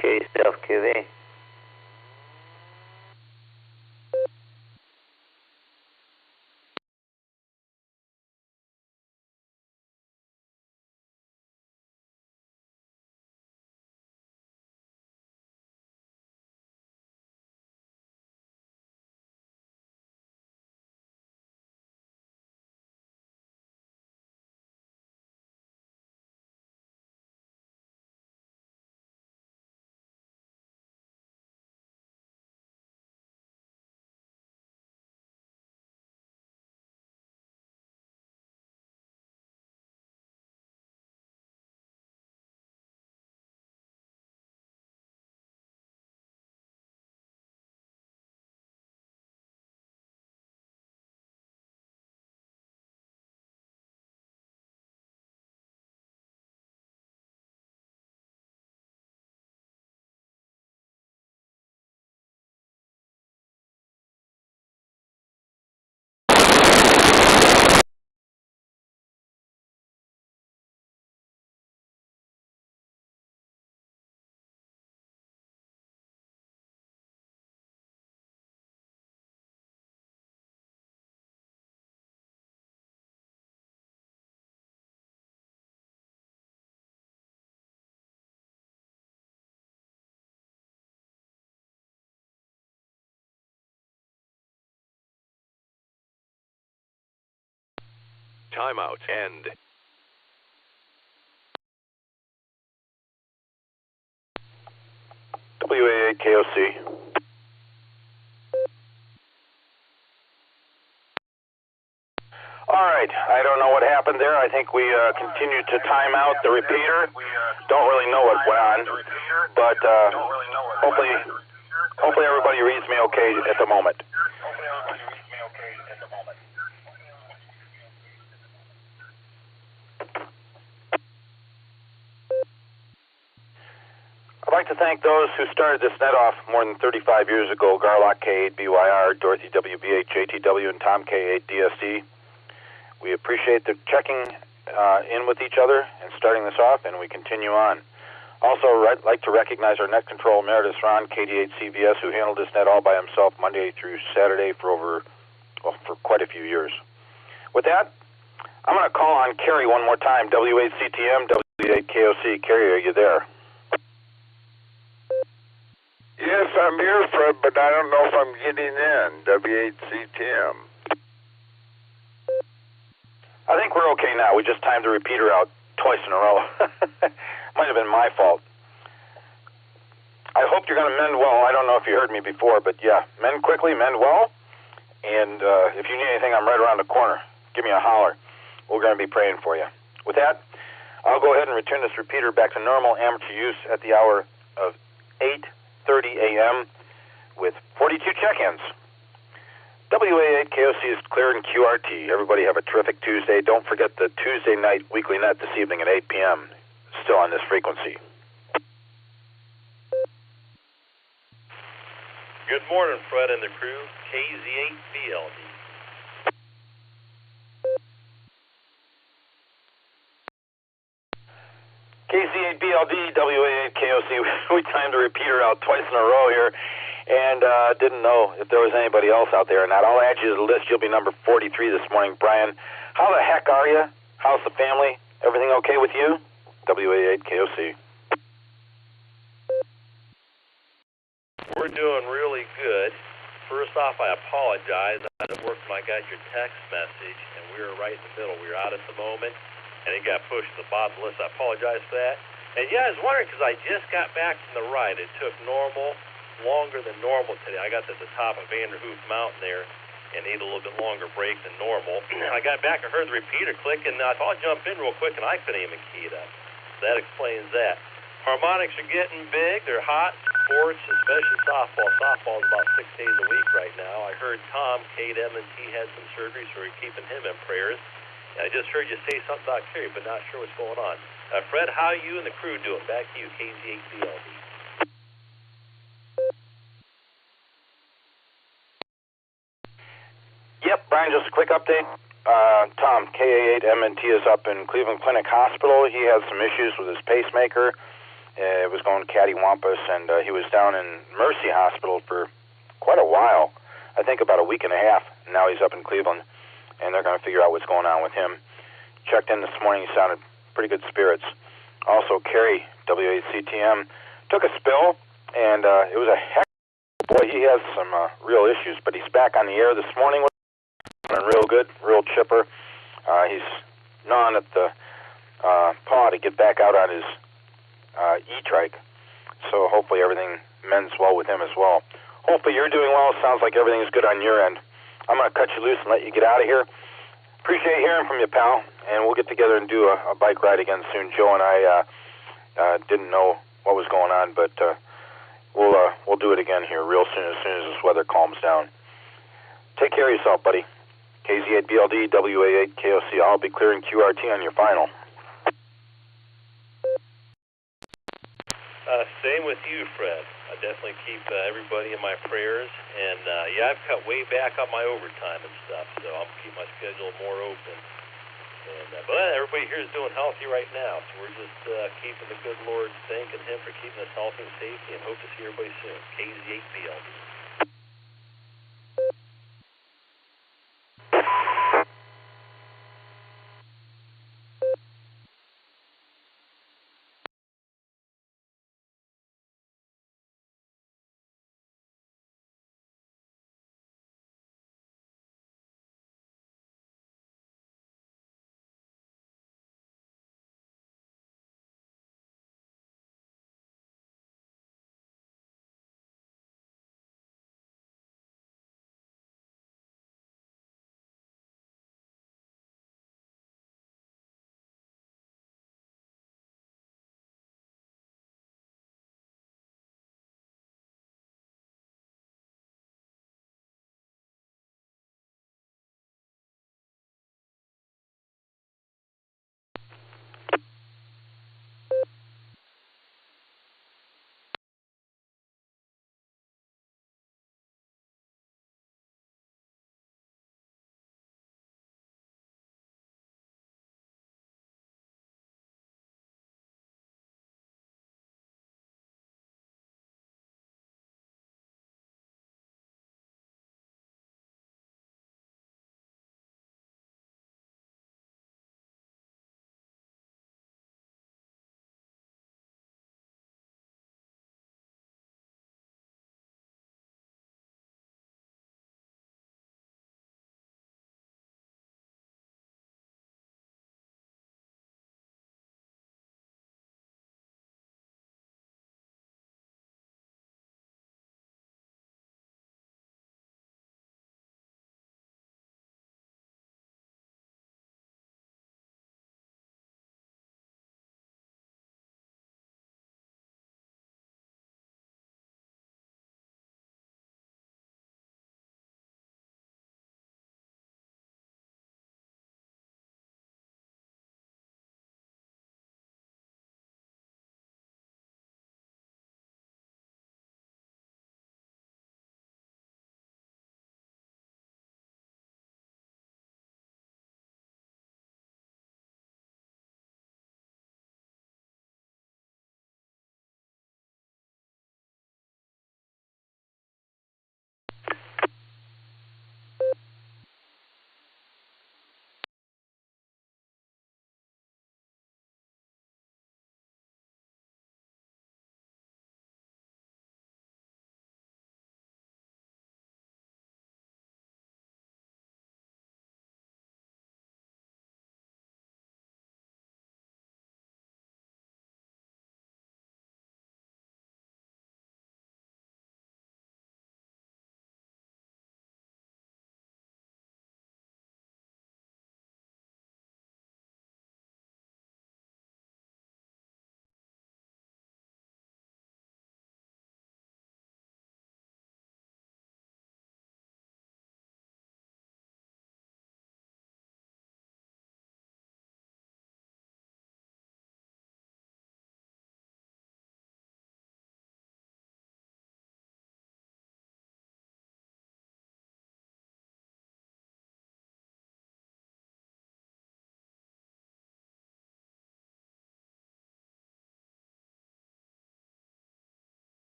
K-Self-QV. Timeout. End. WA8 KOC. All right. I don't know what happened there. I think we continued to time out the repeater. Don't really know what went on, but hopefully everybody reads me okay at the moment. I'd like to thank those who started this net off more than 35 years ago: Garlock K8BYR, Dorothy WB8 JTW, and Tom K8 DSD. We appreciate the checking in with each other and starting this off, and we continue on. Also, I'd like to recognize our net control emeritus, Ron, KD8 CVS, who handled this net all by himself Monday through Saturday for quite a few years. With that, I'm going to call on Kerry one more time, W8CTM, W8KOC. Kerry, are you there? Yes, I'm here, Fred, but I don't know if I'm getting in. W8CTM. I think we're okay now. We just timed the repeater out twice in a row. Might have been my fault. I hope you're going to mend well. I don't know if you heard me before, but yeah, mend quickly, mend well. And if you need anything, I'm right around the corner. Give me a holler. We're going to be praying for you. With that, I'll go ahead and return this repeater back to normal amateur use at the hour of 8:30 a.m. with 42 check-ins. WA8 KOC is clear in QRT. Everybody have a terrific Tuesday. Don't forget the Tuesday night weekly net this evening at 8 p.m. Still on this frequency. Good morning, Fred and the crew. KZ8BLD. KZ8BLD, WA8 KOC. We timed the repeater out twice in a row here, and didn't know if there was anybody else out there or not. I'll add you to the list. You'll be number 43 this morning, Brian. How the heck are you? How's the family? Everything okay with you? WA8 KOC. We're doing really good. First off, I apologize. I had to work when I got your text message, and we were right in the middle. We were out at the moment, and it got pushed to the bottom of the list. I apologize for that. And yeah, I was wondering, because I just got back from the ride. It took longer than normal today. I got to the top of Vanderhoof Mountain there and ate a little bit longer break than normal. I got back and heard the repeater click, and I thought I'd jump in real quick, and I couldn't even key it up. So that explains that. Harmonics are getting big. They're hot. Sports, especially softball. Softball is about 6 days a week right now. I heard Tom, Kate M&T had some surgery, so we're keeping him in prayers. And I just heard you say something about Kerry, but not sure what's going on. Fred, how are you and the crew doing? Back to you, KZ8BLD. Yep, Brian, just a quick update. Tom, KA8 M&T is up in Cleveland Clinic Hospital. He has some issues with his pacemaker. It was going cattywampus, and he was down in Mercy Hospital for quite a while. I think about a week and a half. Now he's up in Cleveland, and they're going to figure out what's going on with him. Checked in this morning. He sounded pretty good spirits. Also, Kerry, W8CTM, took a spill, and it was a heck. Boy, he has some real issues, but he's back on the air this morning. Real good, real chipper. He's gnawing at the paw to get back out on his e-trike. So hopefully everything mends well with him as well. Hopefully you're doing well. Sounds like everything is good on your end. I'm going to cut you loose and let you get out of here. Appreciate hearing from you, pal, and we'll get together and do a bike ride again soon. Joe and I didn't know what was going on, but we'll do it again here real soon as this weather calms down. Take care of yourself, buddy. KZ8BLD, WA8KOC. I'll be clearing QRT on your final. Same with you, Fred. I definitely keep everybody in my prayers, and yeah, I've cut way back on my overtime and stuff, so I'll keep my schedule more open. And but everybody here is doing healthy right now, so we're just keeping the good Lord, thanking Him for keeping us healthy and safety, and hope to see everybody soon. KZ8BLD.